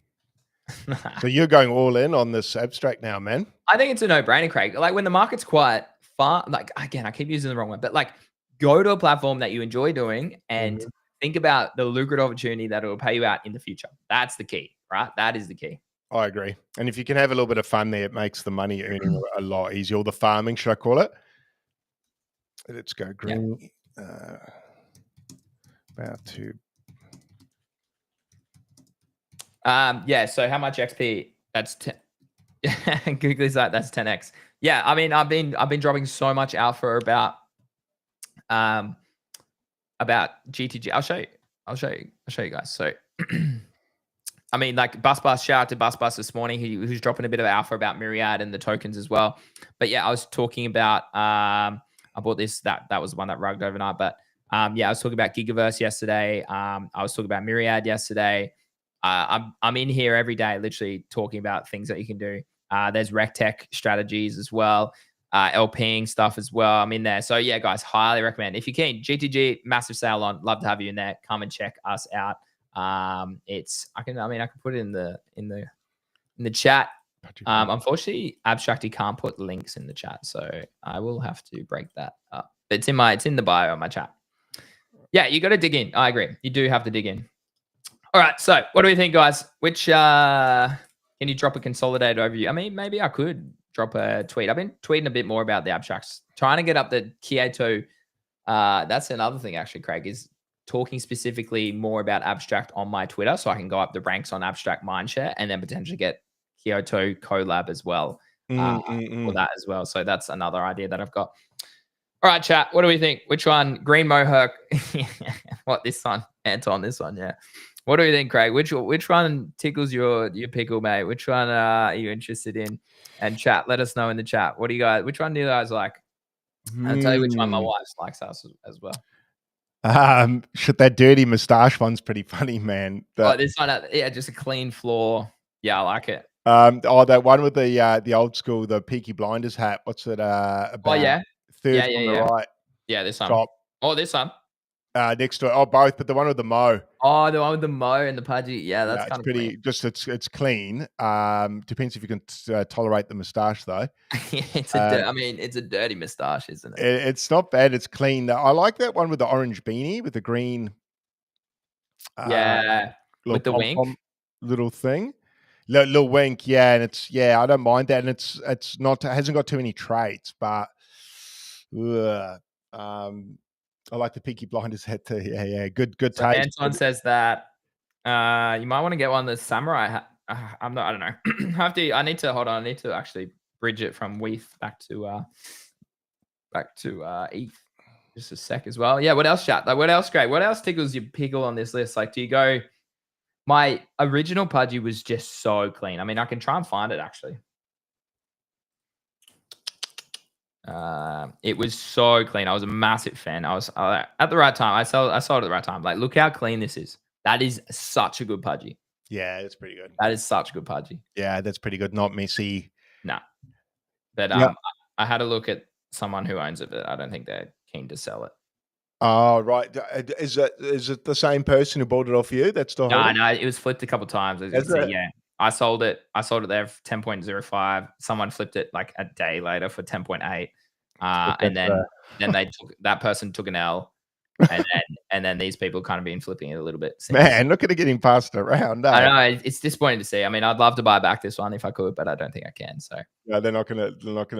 So you're going all in on this abstract now, man? I think it's a no-brainer, Craig. Like, when the market's quiet, like, again, I keep using the wrong one, but like, go to a platform that you enjoy doing and think about the lucrative opportunity that it will pay you out in the future. That's the key, right? That is the key. I agree. And if you can have a little bit of fun there, it makes the money earning a lot easier. Or the farming, should I call it? Let's go green. About to. Yeah. So how much XP? That's 10. Googly's like that's 10x. Yeah. I mean, I've been dropping so much alpha about GTG. I'll show you. I'll show you guys. So, I mean, like Bus, shout out to Bus this morning. He was dropping a bit of alpha about Myriad and the tokens as well. But yeah, I was talking about I bought this. That was the one that rugged overnight. But yeah, I was talking about Gigaverse yesterday. I was talking about Myriad yesterday. I'm in here every day, literally talking about things that you can do. There's RecTech strategies as well. LPing stuff as well. I'm in there. So yeah, guys, highly recommend. If you can, GTG, massive sale on. Love to have you in there. Come and check us out. I can put it in the chat. Unfortunately, Abstracty can't put links in the chat, so I will have to break that up. It's in the bio on my chat. Yeah, you got to dig in. I agree. You do have to dig in. All right. So what do we think, guys? Which can you drop a consolidated overview? I mean, maybe I could drop a tweet. I've been tweeting a bit more about the abstracts, trying to get up the Kyoto. That's another thing, actually, Craig, is talking specifically more about abstract on my Twitter, so I can go up the ranks on abstract mindshare and then potentially get Kyoto collab as well for that as well. So that's another idea that I've got. All right, chat. What do we think? Which one? Green Mohawk. What, this one? Anton, this one. Yeah. What do you think, Craig? Which one tickles your pickle, mate? Which one are you interested in? And chat, let us know in the chat. What do you guys? Which one do you guys like? I'll tell you which one my wife likes us as well. Shit, that dirty moustache one's pretty funny, man. This one, yeah, just a clean floor. Yeah, I like it. That one with the old school, the Peaky Blinders hat. What's it about? Oh yeah, third from the right. Yeah, this one. Top. Oh, this one. Next to it. Oh, both, but the one with the mo. Oh, the one with the mo and the Pudgy. Yeah, that's kind of pretty. clean. Just it's clean. Depends if you can tolerate the moustache though. It's a dirty moustache, isn't it? It's not bad. It's clean. I like that one with the orange beanie with the green. Yeah, with the wink. Little thing. Little wink, yeah, and I don't mind that, and it hasn't got too many traits, but I like the Peaky Blinders hat too. Yeah, good so taste. Anton says that you might want to get one of the samurai hat. I don't know. I need to hold on. I need to actually bridge it from Weath back to ETH. Just a sec as well. Yeah. What else, chat? Like, what else, Greg? What else tickles your pickle on this list? Like, do you go? My original Pudgy was just so clean. I mean, I can try and find it actually. It was so clean. I was a massive fan. I was at the right time. I saw it at the right time. Like, look how clean this is. That is such a good Pudgy. Yeah, that's pretty good. That is such a good Pudgy. Yeah, that's pretty good. Not messy. No. But I had a look at someone who owns it, but I don't think they're keen to sell it. Oh, right. Is it the same person who bought it off you? That's still no. It was flipped a couple of times. As you can see, yeah. I sold it there for 10.05. Someone flipped it like a day later for 10.8. And then that person took an L, and then these people kind of been flipping it a little bit since. Man, look at it getting passed around. I know, it's disappointing to see. I mean, I'd love to buy back this one if I could, but I don't think I can. So no, they're not gonna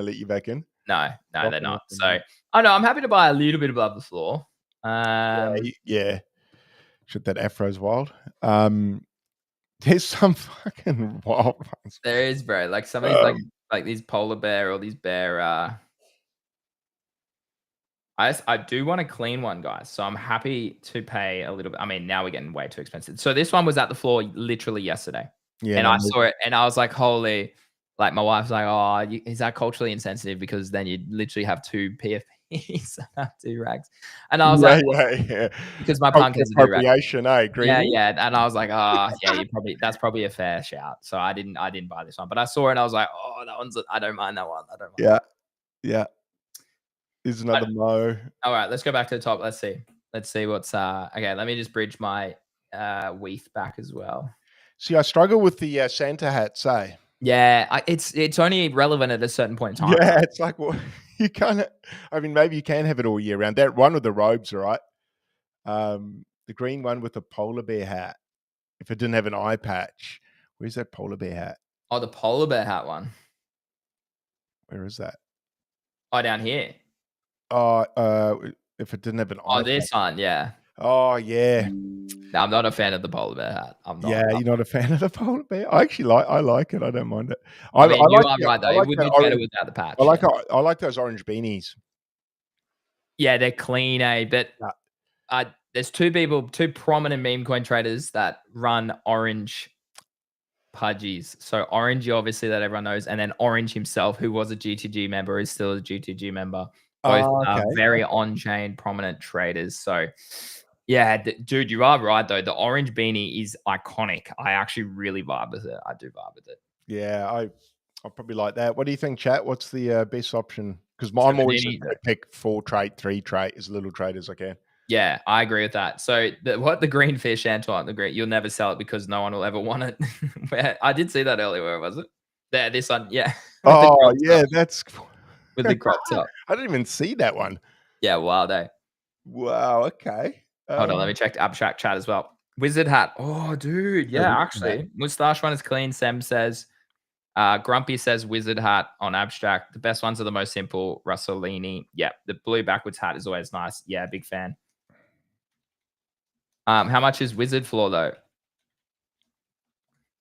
let you back in. No, they're not. So I know I'm happy to buy a little bit above the floor. Yeah. Shit, that Afro's wild. There's some fucking wild ones. There is, bro. Like some of these, like these polar bear or these bear. I do want a clean one, guys. So I'm happy to pay a little bit. I mean, now we're getting way too expensive. So this one was at the floor literally yesterday. Yeah, and I saw it and I was like, holy, like my wife's like, oh, is that culturally insensitive? Because then you'd literally have two PFPs and have two rags. And I was because my pumpkins are appropriation, green. Yeah. And I was like, that's probably a fair shout. So I didn't buy this one, but I saw it and I was like, oh, that one's, I don't mind that one. I don't mind. Yeah. Is another mo. All right, let's go back to the top. Let's see what's okay. Let me just bridge my Weath back as well. See, I struggle with the Santa hats, Yeah, it's only relevant at a certain point in time. Yeah, it's like, well, you can't. I mean, maybe you can have it all year round. That one with the robes, all right. The green one with the polar bear hat. If it didn't have an eye patch, where's that polar bear hat? Oh, the polar bear hat one. Where is that? Oh, down here. If it didn't have an eye. Oh, this one, yeah. Oh yeah. No, I'm not a fan of the polar bear hat. I'm not. Yeah, you're not a fan of the polar bear. I like it. I don't mind it. I mean, you are right I though. It like would that be better orange. without the patch. I like those orange beanies. Yeah, they're clean, but there's two prominent meme coin traders that run orange Pudgies. So Orange, obviously, that everyone knows, and then Orange himself, who was a GTG member, is still a GTG member. Both Oh, are okay. very on-chain prominent traders. So, yeah, dude, you are right though. The orange beanie is iconic. I actually really vibe with it. I do vibe with it. Yeah, I probably like that. What do you think, chat? What's the best option? Because So I'm always just beanie, going to pick 4 trait, 3 trait as little trade as I can. yeah, I agree with that. So what the green fish, Antoine, the green, you'll never sell it because no one will ever want it. I did see that earlier. Where was it? There, this one, yeah. With the Oh crop yeah, top. that's. With the crop top. I didn't even see that one. Yeah, wild, eh? Wow. Okay. Hold on, let me check the abstract chat as well. Wizard hat. Oh, dude. Yeah, actually. Mustache one is clean. Sem says. Grumpy says wizard hat on abstract. The best ones are the most simple. Russellini. Yeah, the blue backwards hat is always nice. Yeah, big fan. How much is wizard floor though?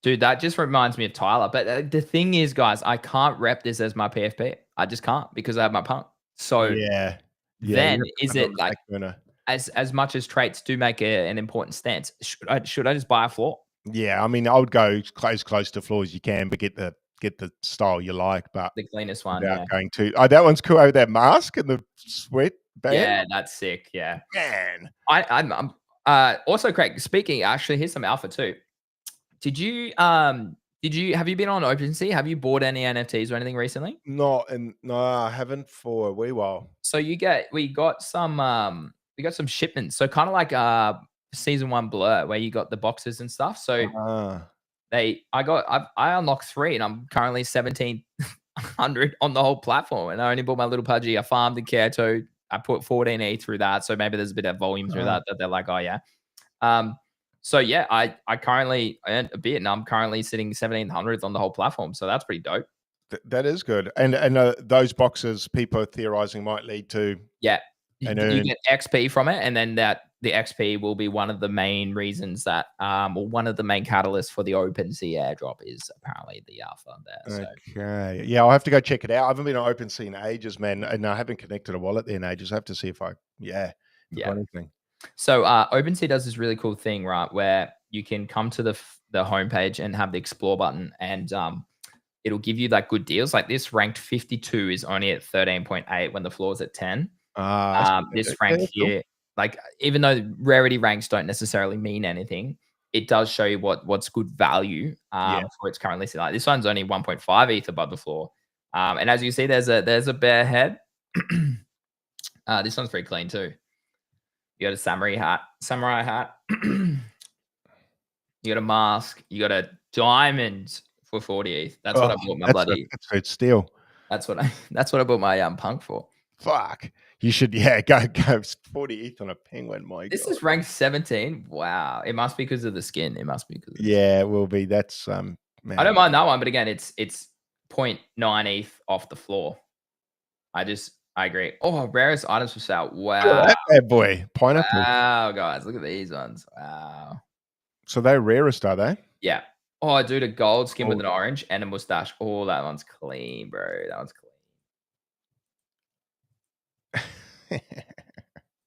Dude, that just reminds me of Tyler. But the thing is, guys, I can't rep this as my PFP. I just can't because I have my punk. So yeah. then is it like as much as traits do make an important stance? Should I just buy a floor? Yeah, I mean, I would go close to floor as you can, but get the style you like. But The cleanest one, without yeah. going to that one's cool. Over that mask and the sweat band. Yeah, that's sick. Yeah, man. I'm also, Craig. Speaking, actually, here's some alpha too. Have you been on OpenSea? Have you bought any NFTs or anything recently? No, I haven't for a wee while. So we got some shipments. So kind of like season 1 Blur where you got the boxes and stuff. So I unlocked 3 and I'm currently 1700 on the whole platform. And I only bought my little Pudgy. I farmed the Kyoto. I put 14E through that. So maybe there's a bit of volume through that they're like, oh yeah. So yeah, I currently earned a bit and I'm currently sitting 1700th on the whole platform. So that's pretty dope. That is good. And those boxes people are theorizing might lead to you get XP from it, and then the XP will be one of the main reasons that or one of the main catalysts for the OpenSea airdrop is apparently the alpha there. So. Okay. Yeah, I'll have to go check it out. I haven't been on OpenSea in ages, man, and I haven't connected a wallet there in ages. I have to see if I anything. So OpenSea does this really cool thing, right, where you can come to the homepage and have the explore button, and it'll give you like good deals. Like this ranked 52 is only at 13.8 when the floor's at 10. This rank here, like even though rarity ranks don't necessarily mean anything, it does show you what's good value for its currently. Like this one's only 1.5 ETH above the floor, and as you see, there's a bear head. This one's pretty clean too. You got a samurai hat. You got a mask. You got a diamond for 40 ETH. That's what I bought my bloody. That's steal. That's what I bought my punk for. Fuck. You should go 40 ETH on a penguin. This is ranked 17. Wow. It must be because of the skin. It must be because it will be. That's man. I don't mind that one, but again, it's 0.9 ETH off the floor. I agree. Oh, rarest items for sale. Wow. That bad boy. Pineapple. Wow, guys. Look at these ones. Wow. So they're rarest, are they? Yeah. Oh, dude, a gold skin with an orange and a mustache. Oh, that one's clean, bro. That one's clean.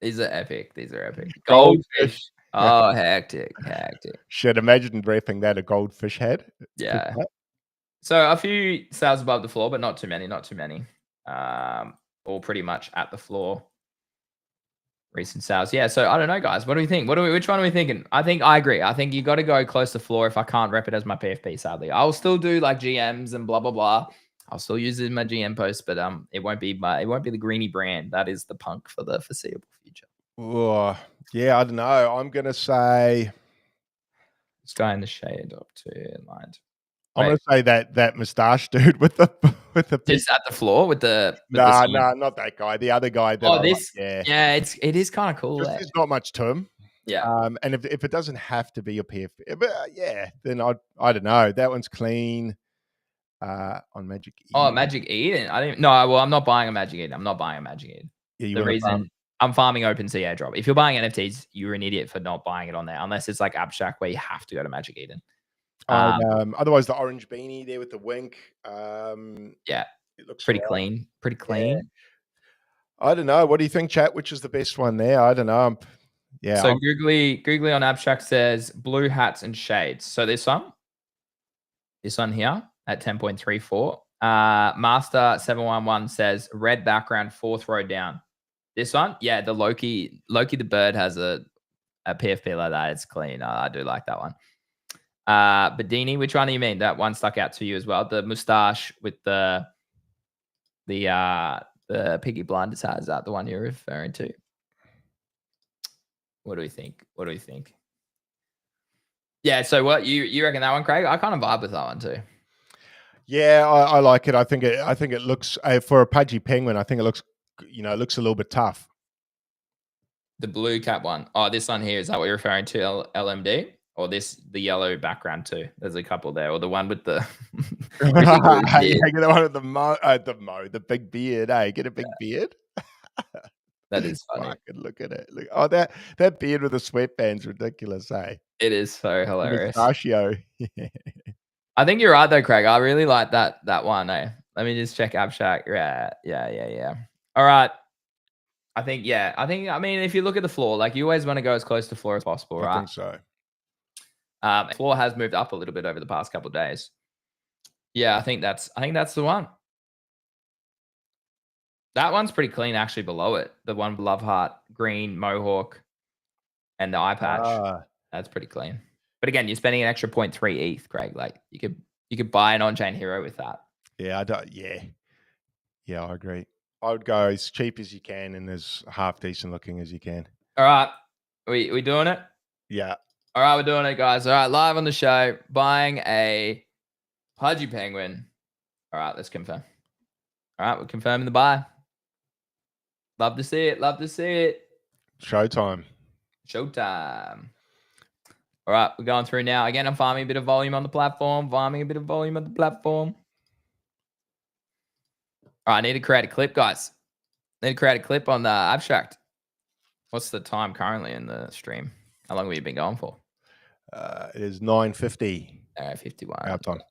These are epic. Goldfish. Oh, hectic. Should imagine repping that a goldfish head. Yeah. So a few sales above the floor, but not too many. All pretty much at the floor. Recent sales. Yeah. So I don't know, guys. What do we think? Which one are we thinking? I think I agree. I think you got to go close to floor if I can't rep it as my PFP, sadly. I'll still do like GMs and blah, blah, blah. I'll still use it in my GM post, but it won't be the Greeny brand. That is the punk for the foreseeable future. Oh, yeah, I don't know. I'm gonna say this guy in the shade up to mind. I'm gonna say that mustache dude with the just at the floor with the nah, not that guy. The other guy. It is kind of cool. There's not much to him. Yeah. And if it doesn't have to be a PFP, but then I don't know. That one's clean. On Magic Eden. Oh, Magic Eden. I didn't. No, well, I'm not buying a Magic Eden. Yeah, the reason I'm farming OpenSea airdrop. If you're buying NFTs, you're an idiot for not buying it on there, unless it's like Abstract where you have to go to Magic Eden. Otherwise, the orange beanie there with the wink. Yeah, it looks pretty right. clean. Pretty clean. Yeah. I don't know. What do you think, chat? Which is the best one there? I don't know. Yeah. So Googly on Abstract says blue hats and shades. So this one here at 10.34. Master 711 says red background, 4th row down. This one, yeah, the Loki the bird has a PFP like that. It's clean. I do like that one. Bedini, which one do you mean? That one stuck out to you as well. The mustache with the Piggy Blinders hat. Is that the one you're referring to? What do we think? Yeah. So what you reckon that one, Craig? I kind of vibe with that one too. Yeah, I like it. I think it looks for a Pudgy penguin. I think it looks, it looks a little bit tough. The blue cap one. Oh, this one here, is that what you're referring to, LMD? Or the yellow background too? There's a couple there. Or the one with the yeah, get the one with the big beard. Get a big beard. That is funny. Look at it. Look, that beard with the sweatbands, ridiculous, It is so hilarious. Mustachio. I think you're right though, Craig. I really like that one. Let me just check Abstract. Yeah. All right. I mean, if you look at the floor, like you always want to go as close to floor as possible, right? I think so. Floor has moved up a little bit over the past couple of days. Yeah, I think that's the one. That one's pretty clean actually below it. The one with Love Heart, green, Mohawk, and the eye patch. That's pretty clean. But again, you're spending an extra 0.3 ETH, Craig. Like you could buy an on-chain hero with that. Yeah, Yeah, I agree. I would go as cheap as you can and as half decent looking as you can. All right. We doing it? Yeah. All right, we're doing it, guys. All right, live on the show, buying a Pudgy penguin. All right, let's confirm. All right, we're confirming the buy. Love to see it. Showtime. All right, we're going through now. Again, I'm farming a bit of volume on the platform. All right, I need to create a clip, guys. Need to create a clip on the Abstract. What's the time currently in the stream? How long have we been going for? It is 9:50. 51. Our time.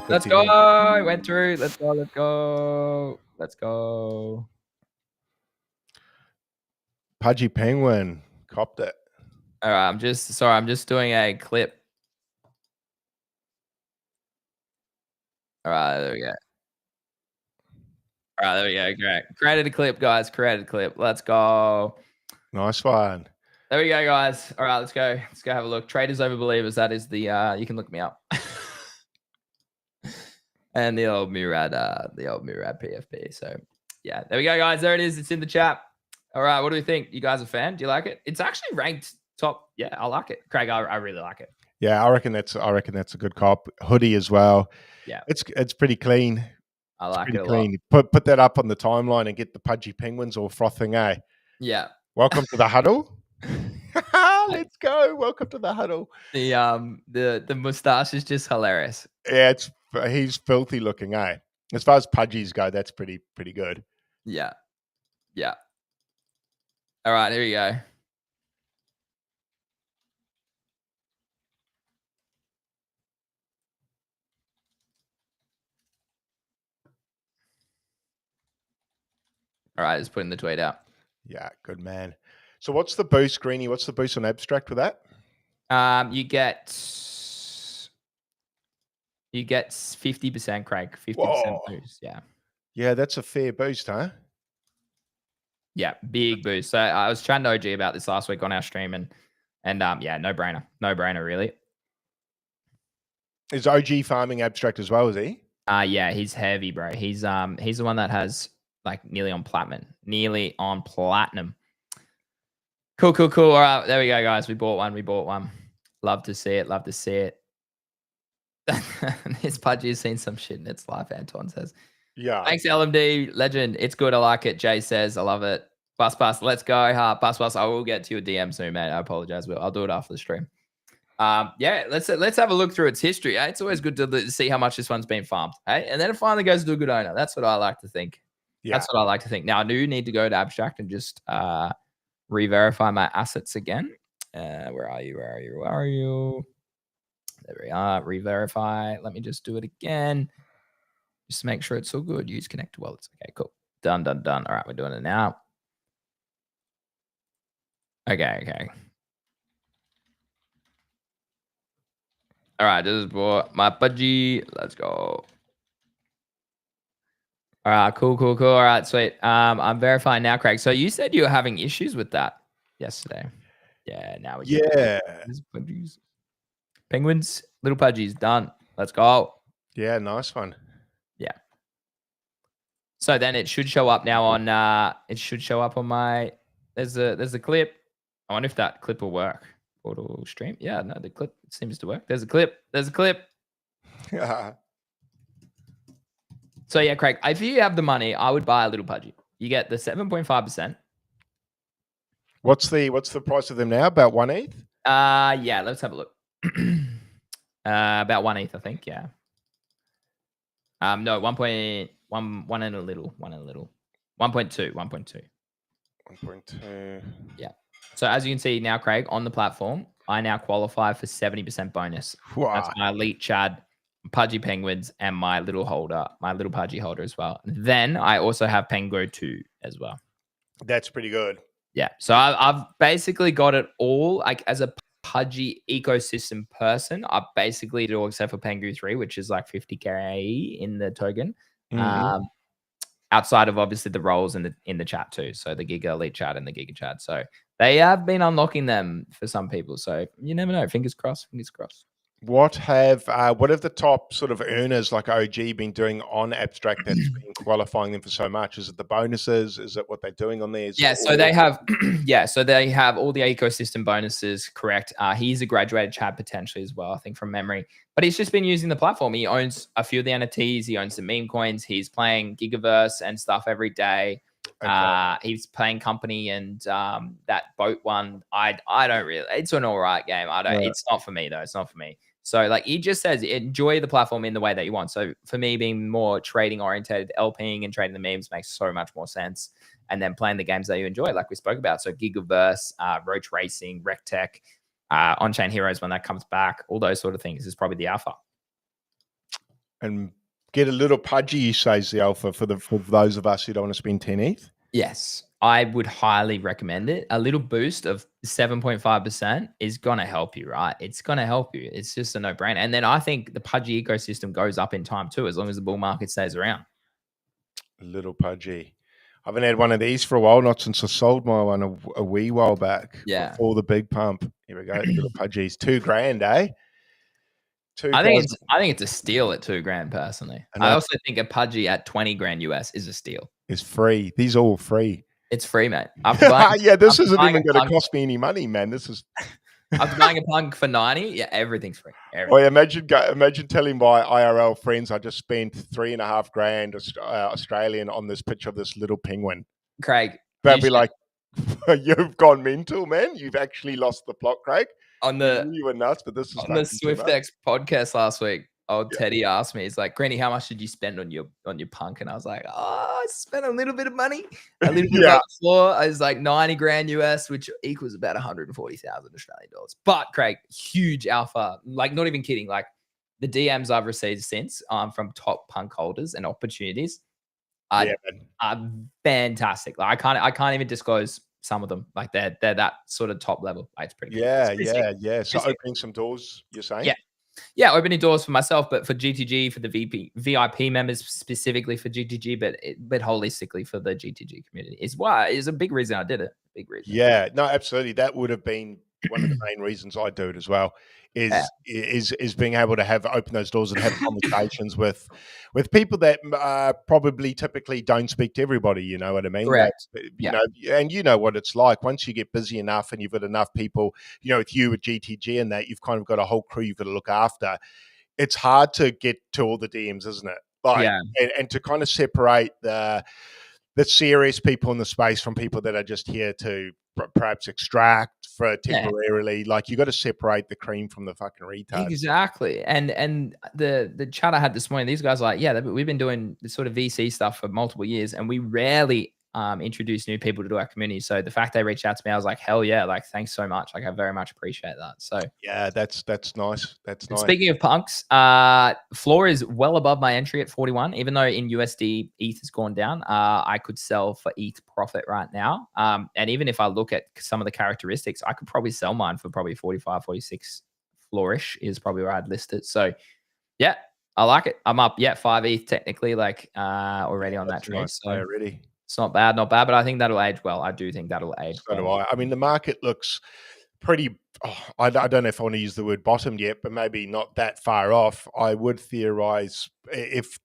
Let's go. It went through. Let's go. Pudgy penguin. Copped it. All right. I'm just doing a clip. All right. There we go. Great. Created a clip, guys. Let's go. Nice one. There we go, guys. All right, let's go. Let's go have a look. Traders over believers. That is the you can look me up. And the old Murad PFP. So yeah, there we go, guys. There it is. It's in the chat. All right, what do we think? You guys a fan? Do you like it? It's actually ranked top. Yeah, I like it. Craig, I really like it. Yeah, I reckon that's a good cop. Hoodie as well. Yeah, it's pretty clean. I like it a clean. Lot. Put that up on the timeline and get the Pudgy penguins all frothing, eh? Yeah. Welcome to the huddle. Let's go. Welcome to the huddle. The mustache is just hilarious. Yeah, he's filthy looking, eh? As far as Pudgies go, that's pretty good. Yeah. All right, here you go. All right, just putting the tweet out. Yeah, good man. So what's the boost, Greenie? What's the boost on Abstract with that? You get 50%, Craig. 50% boost. Yeah. Yeah, that's a fair boost, huh? Yeah, big boost. So I was chatting to OG about this last week on our stream, and yeah, no brainer, really. Is OG farming Abstract as well? Is he? Yeah, he's heavy, bro. He's the one that has like nearly on platinum. Cool. All right, there we go, guys. We bought one. Love to see it. This Pudgy has seen some shit in its life, Anton says. Yeah. Thanks, LMD. Legend. It's good. I like it. Jay says, I love it. Bus. Let's go. Bus. I will get to your DM soon, mate. I apologize. But I'll do it after the stream. Yeah, let's have a look through its history. Eh? It's always good to see how much this one's been farmed. Hey, and then it finally goes to a good owner. That's what I like to think. Yeah. That's what I like to think. Now, I do need to go to Abstract and just re-verify my assets again. Where are you? Where are you? Where are you? There we are. Re-verify. Let me just do it again. Just make sure it's all good. Use connect to wallets. Okay, cool. Done, done, done. All right, we're doing it now. Okay. All right, this is bought my Pudgy. Let's go. All right, cool. All right, sweet. I'm verifying now, Craig. So you said you were having issues with that yesterday. Yeah, now we can. Yeah. Pudgies. Penguins, little Pudgies, done. Let's go. Yeah, nice one. Yeah. So then it should show up now on it should show up on my there's a clip. I wonder if that clip will work. Auto stream. Yeah, no, the clip seems to work. There's a clip. So yeah, Craig, if you have the money, I would buy a little Pudgy. You get the 7.5%. What's the price of them now? About 1 ETH? Yeah, let's have a look. About 1 ETH, I think, yeah. No, 1.1 and a little. 1.2. 1.2. Yeah. So as you can see now, Craig, on the platform, I now qualify for 70% bonus. Wow. That's my elite Chad, Pudgy Penguins, and my little Pudgy holder as well. Then I also have Pengo 2 as well. That's pretty good. Yeah. So I've basically got it all. Like as a Pudgy ecosystem person, I basically do all except for Pengu 3, which is like 50K in the token. Mm-hmm. Outside of obviously the roles in the chat too. So the Giga Elite chat and the Giga chat. So they have been unlocking them for some people. So you never know. Fingers crossed. What have the top sort of earners like OG been doing on Abstract that's been qualifying them for so much? Is it the bonuses? Is it what they're doing on there? Yeah, so they have so they have all the ecosystem bonuses, correct. He's a graduated Chad potentially as well, I think from memory. But he's just been using the platform. He owns a few of the NFTs, he owns the Memecoins, he's playing Gigaverse and stuff every day. Okay. He's playing Company and that boat one. I don't really. It's an all right game. It's not for me though. It's not for me. So like he just says, enjoy the platform in the way that you want. So for me, being more trading oriented, LPing and trading the memes makes so much more sense. And then playing the games that you enjoy, like we spoke about. So Gigaverse, Roach Racing, RecTech, On-Chain Heroes when that comes back, all those sort of things is probably the alpha. And get a little Pudgy, you say, is the alpha for those of us who don't want to spend 10 ETH? Yes, I would highly recommend it. A little boost of 7.5% is going to help you, right? It's going to help you. It's just a no-brainer. And then I think the Pudgy ecosystem goes up in time too, as long as the bull market stays around. A little Pudgy. I haven't had one of these for a while, not since I sold my one a wee while back. Yeah. Before the big pump. Here we go. Little Pudgies. $2,000, eh? I think it's a steal at $2,000 personally. I also think a Pudgy at $20,000 US is a steal. It's free. These are all free. It's free, mate. Yeah, this isn't even going to cost me any money, man. This is after buying a punk for 90, yeah, everything's free. Well, imagine telling my IRL friends I just spent $3,500 Australian on this picture of this little penguin. Craig, they'd be like, "You've gone mental, man. You've actually lost the plot, Craig." You were nuts, but this is on the SwiftX podcast last week. Teddy asked me, he's like, Granny, how much did you spend on your punk? And I was like, I spent a little bit of money, a little bit about the floor. I was like $90,000 US, which equals about 140,000 Australian dollars. But Craig, huge alpha, like not even kidding. Like the DMs I've received since from top punk holders and opportunities are fantastic. Like I can't even disclose some of them. Like they're that sort of top level. Like, it's pretty good. Yeah. So opening some doors, you're saying? Yeah, opening doors for myself, but for GTG, for the VIP members specifically for GTG, but holistically for the GTG community is a big reason I did it. Big reason. Yeah, no, absolutely. That would have been one of the main reasons I do it as well. Is being able to open those doors and have conversations with people that probably typically don't speak to everybody. You know what I mean? Correct. You know, and you know what it's like once you get busy enough and you've got enough people. You know, with you with GTG and that, you've kind of got a whole crew you've got to look after. It's hard to get to all the DMs, isn't it? Like, and to kind of separate the the serious people in the space from people that are just here to perhaps extract for temporarily. Like you got to separate the cream from the fucking retards. Exactly. And the chat I had this morning, these guys are like, yeah, we've been doing this sort of VC stuff for multiple years, and we rarely introduce new people to our community. So the fact they reached out to me, I was like, hell yeah, like thanks so much. Like I very much appreciate that. So yeah, that's nice. That's nice. Speaking of punks, floor is well above my entry at 41. Even though in USD ETH has gone down, I could sell for ETH profit right now. And even if I look at some of the characteristics, I could probably sell mine for probably 45, 46. Flourish is probably where I'd list it. So yeah, I like it. I'm up 5 ETH technically, like already on that trade. Nice. So already. It's not bad, but I think that'll age well. I do think that'll age so well. do I. I mean, the market looks pretty. I don't know if I want to use the word bottomed yet, but maybe not that far off. I would theorize if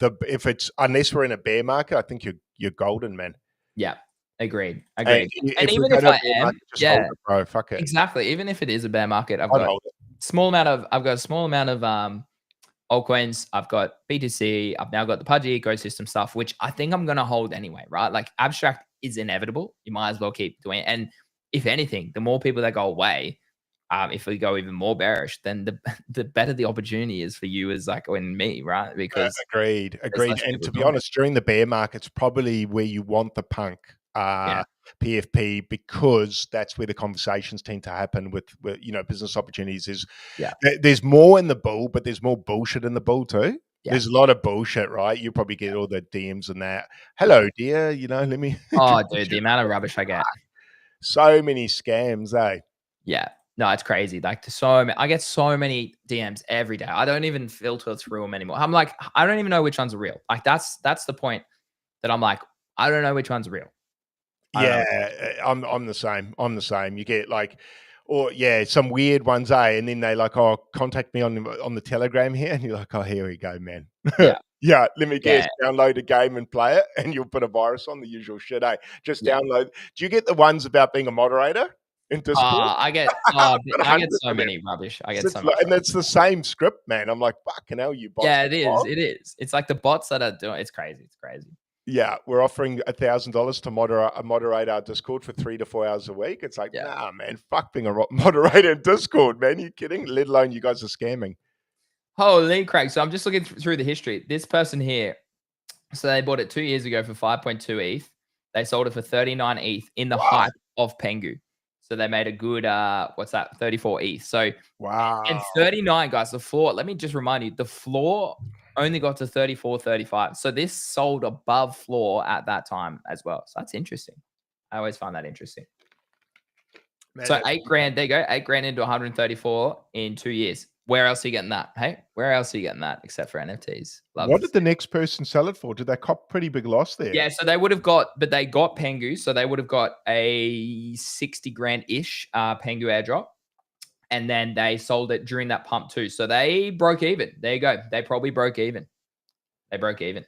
it's unless we're in a bear market, I think you're golden, man. Yeah, agreed. And even if I am, hold it, bro. Fuck it. Exactly. Even if it is a bear market, I've got a small amount of altcoins. I've got BTC. I've now got the Pudgy ecosystem stuff, which I think I'm going to hold anyway, right? Like abstract is inevitable. You might as well keep doing it. And if anything, the more people that go away, if we go even more bearish, then the better the opportunity is for you as like and me, right? Because agreed. And to be honest, during the bear market's probably where you want the punk PFP, because that's where the conversations tend to happen with business opportunities. There's more in the bull, but there's more bullshit in the bull too. Yeah. There's a lot of bullshit, right? You probably get all the DMs and that. Hello, dear. Let me. Oh, dude, the amount of rubbish I get. So many scams, eh? Yeah. No, it's crazy. Like I get so many DMs every day. I don't even filter through them anymore. I'm like, I don't even know which ones are real. Like that's the point that I'm like, I don't know which one's real. Yeah, I'm the same. You get like, or some weird ones, and then they like, oh, contact me on the Telegram here, and you're like, oh, here we go, man. Yeah, let me guess, download a game and play it, and you'll put a virus on, the usual shit, eh? Just download. Do you get the ones about being a moderator in Discord? I get so many rubbish. I get so much. And it's the same script, man. I'm like, fucking hell, you bots. Yeah, it is. It is. It's like the bots that are doing. It's crazy. It's crazy. Yeah, we're offering $1,000 to moderate our Discord for 3 to 4 hours a week. It's like, nah, man, fuck being a moderator in Discord, man. You kidding? Let alone you guys are scamming. Holy Craig. So I'm just looking through the history. This person here, so they bought it 2 years ago for 5.2 ETH. They sold it for 39 ETH in the hype of Pengu. So they made a good, 34 ETH. So, wow. And 39, guys, the floor, let me just remind you, the floor only got to 34, 35. So this sold above floor at that time as well. So that's interesting. I always find that interesting. Man, so $8,000, there you go. $8,000 into 134 in 2 years. Where else are you getting that? Hey, where else are you getting that except for NFTs? What did the next person sell it for? Did they cop pretty big loss there? Yeah, so they would have got, but they got Pengu. So they would have got a 60 grand-ish Pengu airdrop. And then they sold it during that pump too. So they broke even. There you go. They probably broke even. They broke even.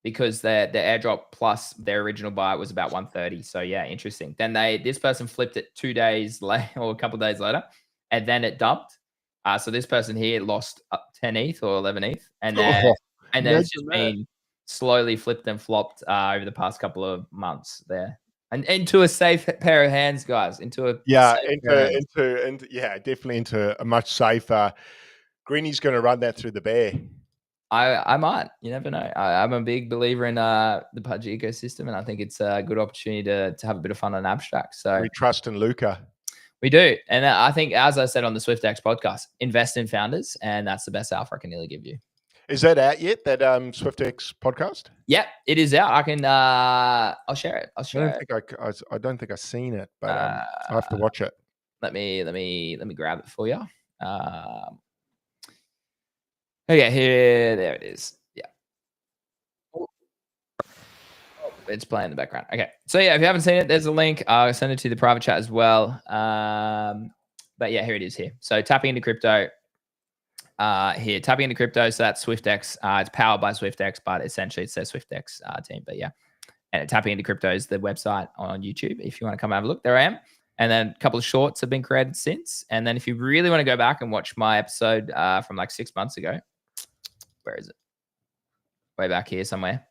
Because the airdrop plus their original buy was about 130. So yeah, interesting. Then this person flipped it 2 days later or a couple of days later. And then it dumped. So this person here lost 10 ETH or 11 ETH. And then it's just been slowly flipped and flopped over the past couple of months there. And into a safe pair of hands, guys. Definitely into a much safer. Greeny's going to run that through the bear. I might. You never know. I'm a big believer in the Pudgy ecosystem, and I think it's a good opportunity to have a bit of fun on abstract. So we trust in Luca. We do, and I think, as I said on the SwiftX podcast, invest in founders, and that's the best alpha I can really give you. Is that out yet? That SwiftX podcast? Yeah, it is out. I can. I'll share it. I don't think I've seen it, but I have to watch it. Let me grab it for you. Okay, there it is. Yeah. Oh, it's playing in the background. Okay, so yeah, if you haven't seen it, there's a link. I'll send it to the private chat as well. But yeah, here it is here. So tapping into crypto. Here, tapping into crypto. So that's SwiftX. It's powered by SwiftX, but essentially it says SwiftX team. But yeah, and tapping into crypto is the website on YouTube. If you want to come have a look, there I am. And then a couple of shorts have been created since. And then if you really want to go back and watch my episode from like 6 months ago, where is it? Way back here somewhere.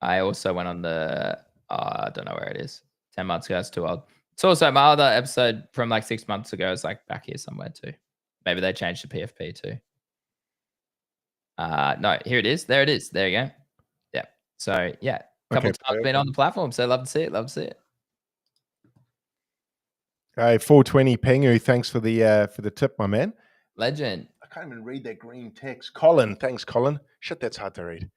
I also went on the, I don't know where it is. 10 months ago, it's too old. It's also my other episode from like 6 months ago is like back here somewhere too. Maybe they changed the PFP too. No, here it is. There it is. There you go. Yeah. So yeah, a couple Okay, of times been on the platform. So love to see it. Love to see it. Hey, 420 Pengu, thanks for the tip, my man. Legend. I can't even read that green text. Colin, thanks, Colin. Shit, that's hard to read.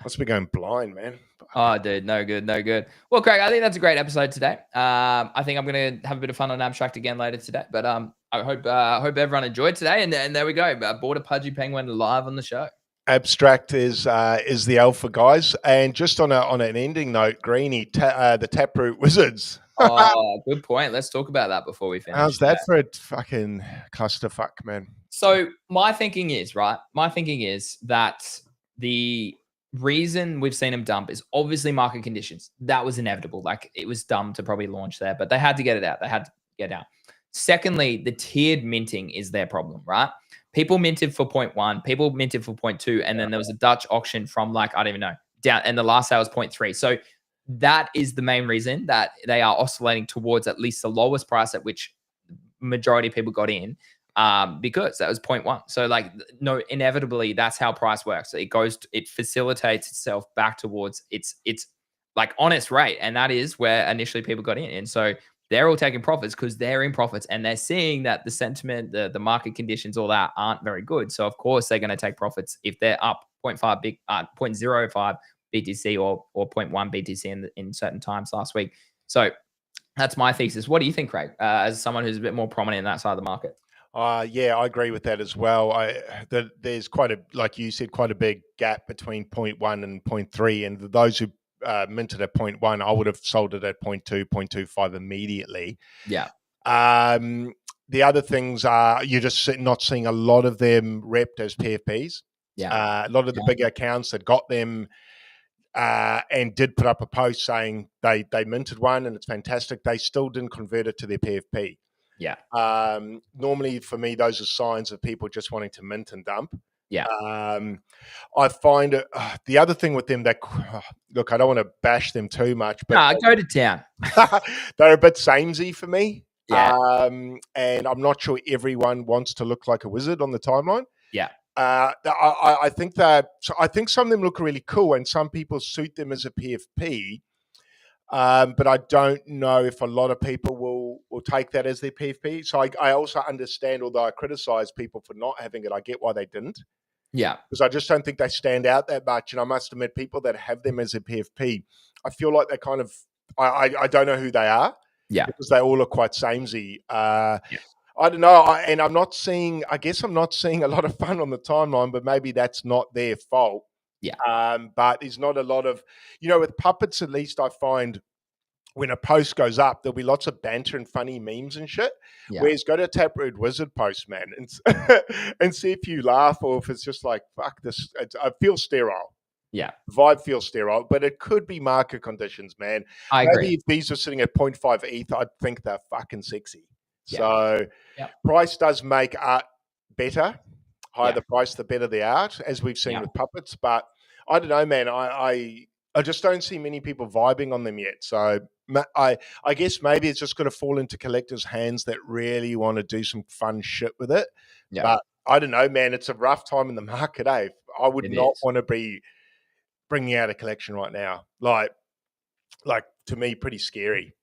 Must be going blind, man. Oh, dude, no good, no good. Well, Craig, I think that's a great episode today. I think I'm gonna have a bit of fun on Abstract again later today. But I hope everyone enjoyed today. And there we go. Bought a Pudgy Penguin live on the show. Abstract is the alpha, guys. And just on an ending note, Greeny, the Taproot Wizards. Oh, good point. Let's talk about that before we finish. How's that for a fucking clusterfuck, man? So my thinking is that the reason we've seen them dump is obviously market conditions. That was inevitable. Like, it was dumb to probably launch there, but they had to get it out. They had to get out. Secondly, the tiered minting is their problem, right? People minted for 0.1, people minted for 0.2, and then there was a Dutch auction from like, I don't even know, down, and the last sale was 0.3. So that is the main reason that they are oscillating towards at least the lowest price at which majority of people got in, because that was 0.1. So like, no, inevitably that's how price works. It facilitates itself back towards its like honest rate, and that is where initially people got in. And so they're all taking profits because they're in profits and they're seeing that the sentiment, the market conditions, all that aren't very good. So of course they're going to take profits if they're up 0.05 BTC or 0.1 BTC in certain times last week. So that's my thesis. What do you think, Craig, as someone who's a bit more prominent in that side of the market? Yeah, I agree with that as well. There's like you said, quite a big gap between 0.1 and 0.3. And those who minted at 0.1, I would have sold it at 0.2, 0.25 immediately. Yeah. The other things are you're just not seeing a lot of them repped as PFPs. Yeah. A lot of the bigger accounts that got them and did put up a post saying they minted one and it's fantastic, they still didn't convert it to their PFP. Yeah. Normally for me, those are signs of people just wanting to mint and dump. Yeah. I find the other thing with them that, look, I don't want to bash them too much, but go to town. They're a bit samey for me. Yeah. And I'm not sure everyone wants to look like a wizard on the timeline. Yeah. I think some of them look really cool, and some people suit them as a PFP. But I don't know if a lot of people will take that as their PFP. So I also understand, although I criticize people for not having it, I get why they didn't. Yeah. Because I just don't think they stand out that much. And I must admit, people that have them as a PFP, I feel like they kind of, I don't know who they are. Yeah. Because they all look quite samey. Yeah. I don't know. I guess I'm not seeing a lot of fun on the timeline, but maybe that's not their fault. Yeah. But there's not a lot of, with puppets, at least I find when a post goes up, there'll be lots of banter and funny memes and shit. Yeah. Whereas go to Taproot Wizard post, man, and see if you laugh or if it's just like, fuck this. I feel sterile. Yeah. Vibe feels sterile, but it could be market conditions, man. I agree. Maybe if these were sitting at 0.5 ETH, I'd think they're fucking sexy. Yeah. So price does make art better. Higher the price, the better the art, as we've seen with puppets. But I don't know, man. I just don't see many people vibing on them yet. So I guess maybe it's just going to fall into collectors' hands that really want to do some fun shit with it. Yeah. But I don't know, man. It's a rough time in the market, eh? I would not want to be bringing out a collection right now. Like to me, pretty scary.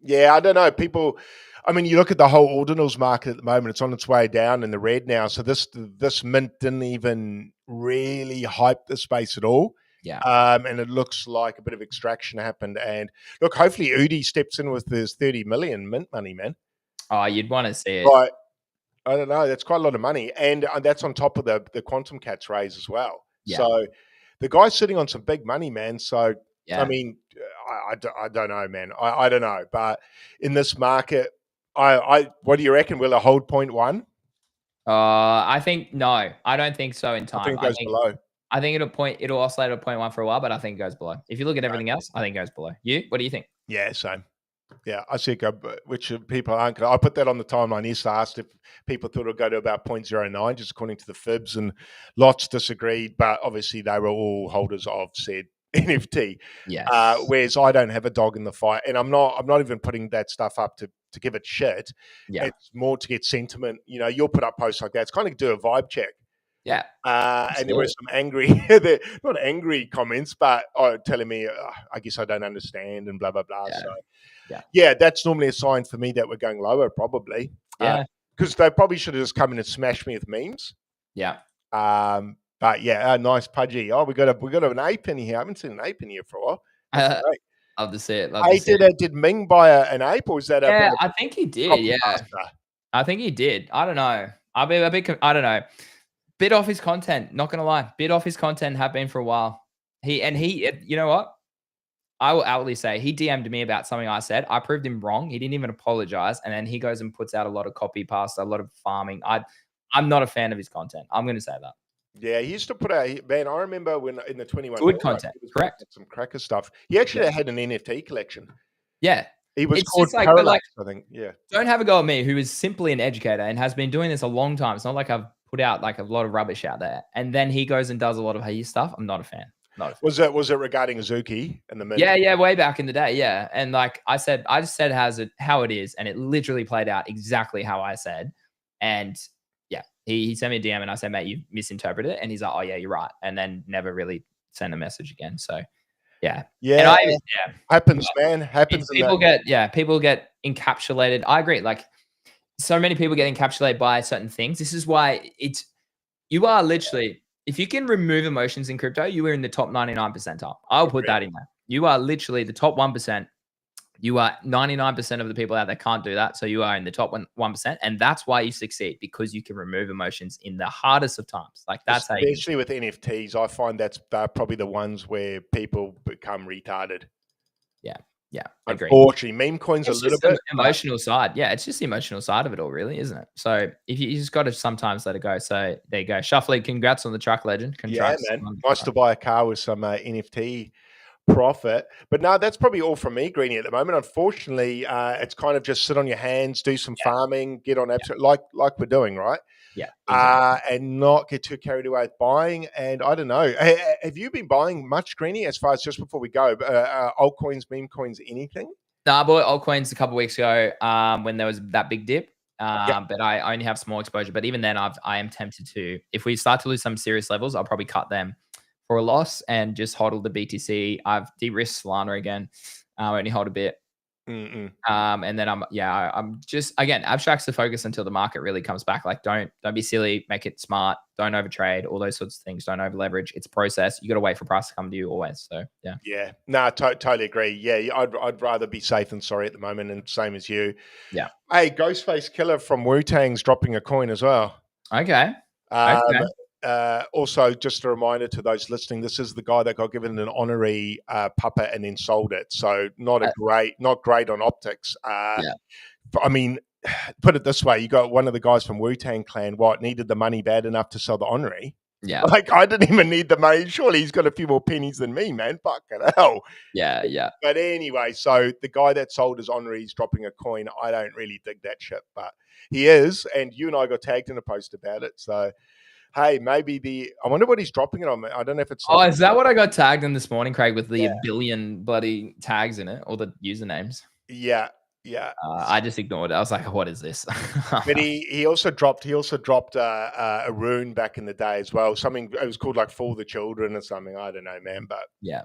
Yeah. I don't know. People, I mean, you look at the whole ordinals market at the moment, it's on its way down in the red now. So this mint didn't even really hype the space at all. Yeah. And it looks like a bit of extraction happened. And look, hopefully Udi steps in with his 30 million mint money, man. Oh, you'd want to see it. Right. I don't know. That's quite a lot of money. And that's on top of the Quantum Cats raise as well. Yeah. So the guy's sitting on some big money, man. So, I mean, I don't know, man. I don't know. But in this market, what do you reckon? Will it hold 0.1? I think no. I don't think so in time. I think it goes below. I think it'll oscillate at 0.1 for a while, but I think it goes below. If you look at everything else, I think it goes below. You? What do you think? Yeah, same. Yeah, I see. Which people aren't going to. I put that on the timeline yesterday. I asked if people thought it would go to about 0.09, just according to the fibs, and lots disagreed. But obviously, they were all holders of said NFT. Yes. Whereas I don't have a dog in the fight, and I'm not even putting that stuff up to give it shit. Yeah. It's more to get sentiment. You know, you'll put up posts like that. It's kind of do a vibe check. Yeah. And there were some angry, not angry comments, but telling me, I guess I don't understand and blah, blah, blah. Yeah. So, yeah, that's normally a sign for me that we're going lower, probably. Yeah. Because they probably should have just come in and smashed me with memes. Yeah. But yeah, nice Pudgy. Oh, we got an ape in here. I haven't seen an ape in here for a while. That's great. Love to see it. Hey, did Ming buy an ape, or was that yeah, I think he did. Yeah. master? I think he did. I don't know. I don't know. Bit off his content, not gonna lie. Bit off his content, have been for a while. You know what? I will outwardly say he DM'd me about something I said. I proved him wrong. He didn't even apologize, and then he goes and puts out a lot of copy pasta, a lot of farming. I'm not a fan of his content. I'm gonna say that. Yeah, he used to put out. Man, I remember when in the 21 Good content, correct? Some cracker stuff. He actually had an NFT collection. Yeah, he was it's called just like, Parallax, I think. Yeah, don't have a go at me, who is simply an educator and has been doing this a long time. It's not like I've put out like a lot of rubbish out there, and then he goes and does a lot of his stuff. I'm not a fan. Not a fan. Was it regarding Azuki and the Yeah, way back in the day, yeah. And like I just said how it is, and it literally played out exactly how I said. And yeah, he sent me a DM, and I said, "Mate, you misinterpreted it." And he's like, "Oh yeah, you're right," and then never really sent a message again. So yeah, yeah, happens, man. Happens. People get encapsulated. I agree. Like so many people get encapsulated by certain things. This is why you are literally, if you can remove emotions in crypto, you are in the top 99 percentile. I'll put that in there. You are literally the top 1%. You are 99% of the people out there can't do that. So you are in the top 1%. And that's why you succeed, because you can remove emotions in the hardest of times. Like that's especially with NFTs. I find they're probably the ones where people become retarded. Yeah, I agree. Unfortunately, meme coins a little bit emotional side. Yeah, it's just the emotional side of it all, really, isn't it? So if you just got to sometimes let it go. So there you go, Shuffly. Congrats on the truck, legend. Congrats, yeah, man. Nice to buy a car with some NFT profit. But no, that's probably all from me, Greeny, at the moment. Unfortunately, it's kind of just sit on your hands, do some farming, get on like we're doing, right? Yeah. Exactly. And not get too carried away with buying. And I don't know. Have you been buying much, Greeny, as far as just before we go? Altcoins, meme coins, anything? No, I bought altcoins a couple of weeks ago when there was that big dip. But I only have small exposure. But even then, I am tempted to, if we start to lose some serious levels, I'll probably cut them for a loss and just hodl the BTC. I've de-risked Solana again. I only hold a bit. And then I'm just, again, abstract's the focus until the market really comes back. Like don't be silly, make it smart, don't overtrade, all those sorts of things. Don't over leverage. It's a process. You got to wait for price to come to you always. So yeah, no, totally agree. Yeah, I'd rather be safe than sorry at the moment, and same as you. Yeah. Hey, Ghostface Killer from Wu-Tang's dropping a coin as well. Okay. Also, just a reminder to those listening, this is the guy that got given an honorary puppet and then sold it. So not great on optics. I mean, put it this way: you got one of the guys from Wu-Tang Clan, needed the money bad enough to sell the honorary. Yeah, like I didn't even need the money. Surely he's got a few more pennies than me, man. Fucking hell. Yeah. But anyway, so the guy that sold his honorary is dropping a coin. I don't really dig that shit, but he is, and you and I got tagged in a post about it. So, hey, maybe I wonder what he's dropping it on. I don't know if it's. Oh, is that what I got tagged in this morning, Craig, with the billion bloody tags in it, or the usernames? Yeah. I just ignored it. I was like, "What is this?" But he also dropped a rune back in the day as well. Something it was called like "For the Children" or something. I don't know, man. But yeah,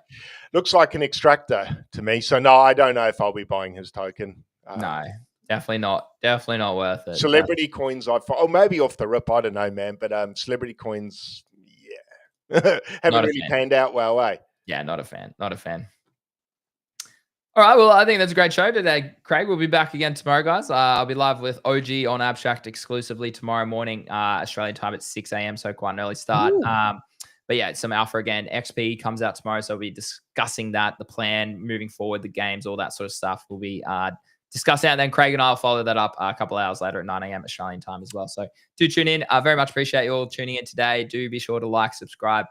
looks like an extractor to me. So no, I don't know if I'll be buying his token. No, definitely not. Definitely not worth it. Celebrity coins, maybe off the rip. I don't know, man. But celebrity coins, haven't really panned out well, eh? Yeah, not a fan. Not a fan. All right, well, I think that's a great show today, Craig. We'll be back again tomorrow, guys. I'll be live with OG on Abstract exclusively tomorrow morning, Australian time at 6 a.m., so quite an early start. But yeah, some alpha again. XP comes out tomorrow, so we'll be discussing that, the plan, moving forward, the games, all that sort of stuff. We'll be discussing it, and then Craig and I will follow that up a couple of hours later at 9 a.m. Australian time as well. So do tune in. I very much appreciate you all tuning in today. Do be sure to like, subscribe.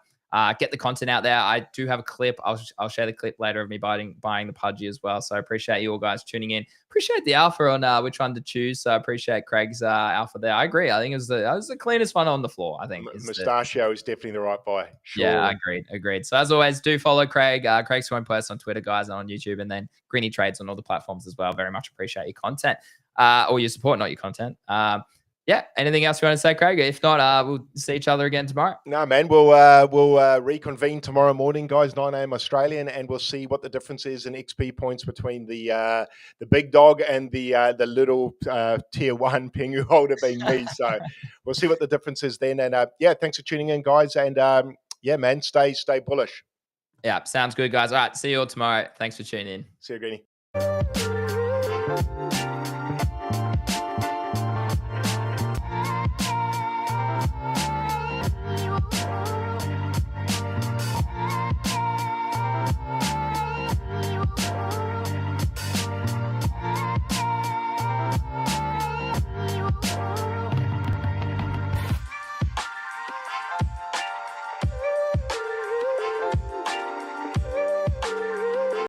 get the content out there. I do have a clip. I'll share the clip later of me buying the Pudgy as well. So I appreciate you all guys tuning in. Appreciate the alpha on which one to choose. So I appreciate Craig's alpha there. I agree. I think it was the cleanest one on the floor. I think Mustachio is definitely the right buy. Sure. Yeah, agreed. So as always, do follow Craig. Craig's one post on Twitter, guys, and on YouTube, and then Greeny Trades on all the platforms as well. Very much appreciate your content or your support, not your content. Yeah. Anything else you want to say, Craig? If not, we'll see each other again tomorrow. No, man. We'll reconvene tomorrow morning, guys, 9 a.m. Australian, and we'll see what the difference is in XP points between the big dog and the little tier 1 Pingu holder being me. So we'll see what the difference is then. And yeah, thanks for tuning in, guys. And yeah, man, stay bullish. Yeah, sounds good, guys. All right, see you all tomorrow. Thanks for tuning in. See you, Greeny.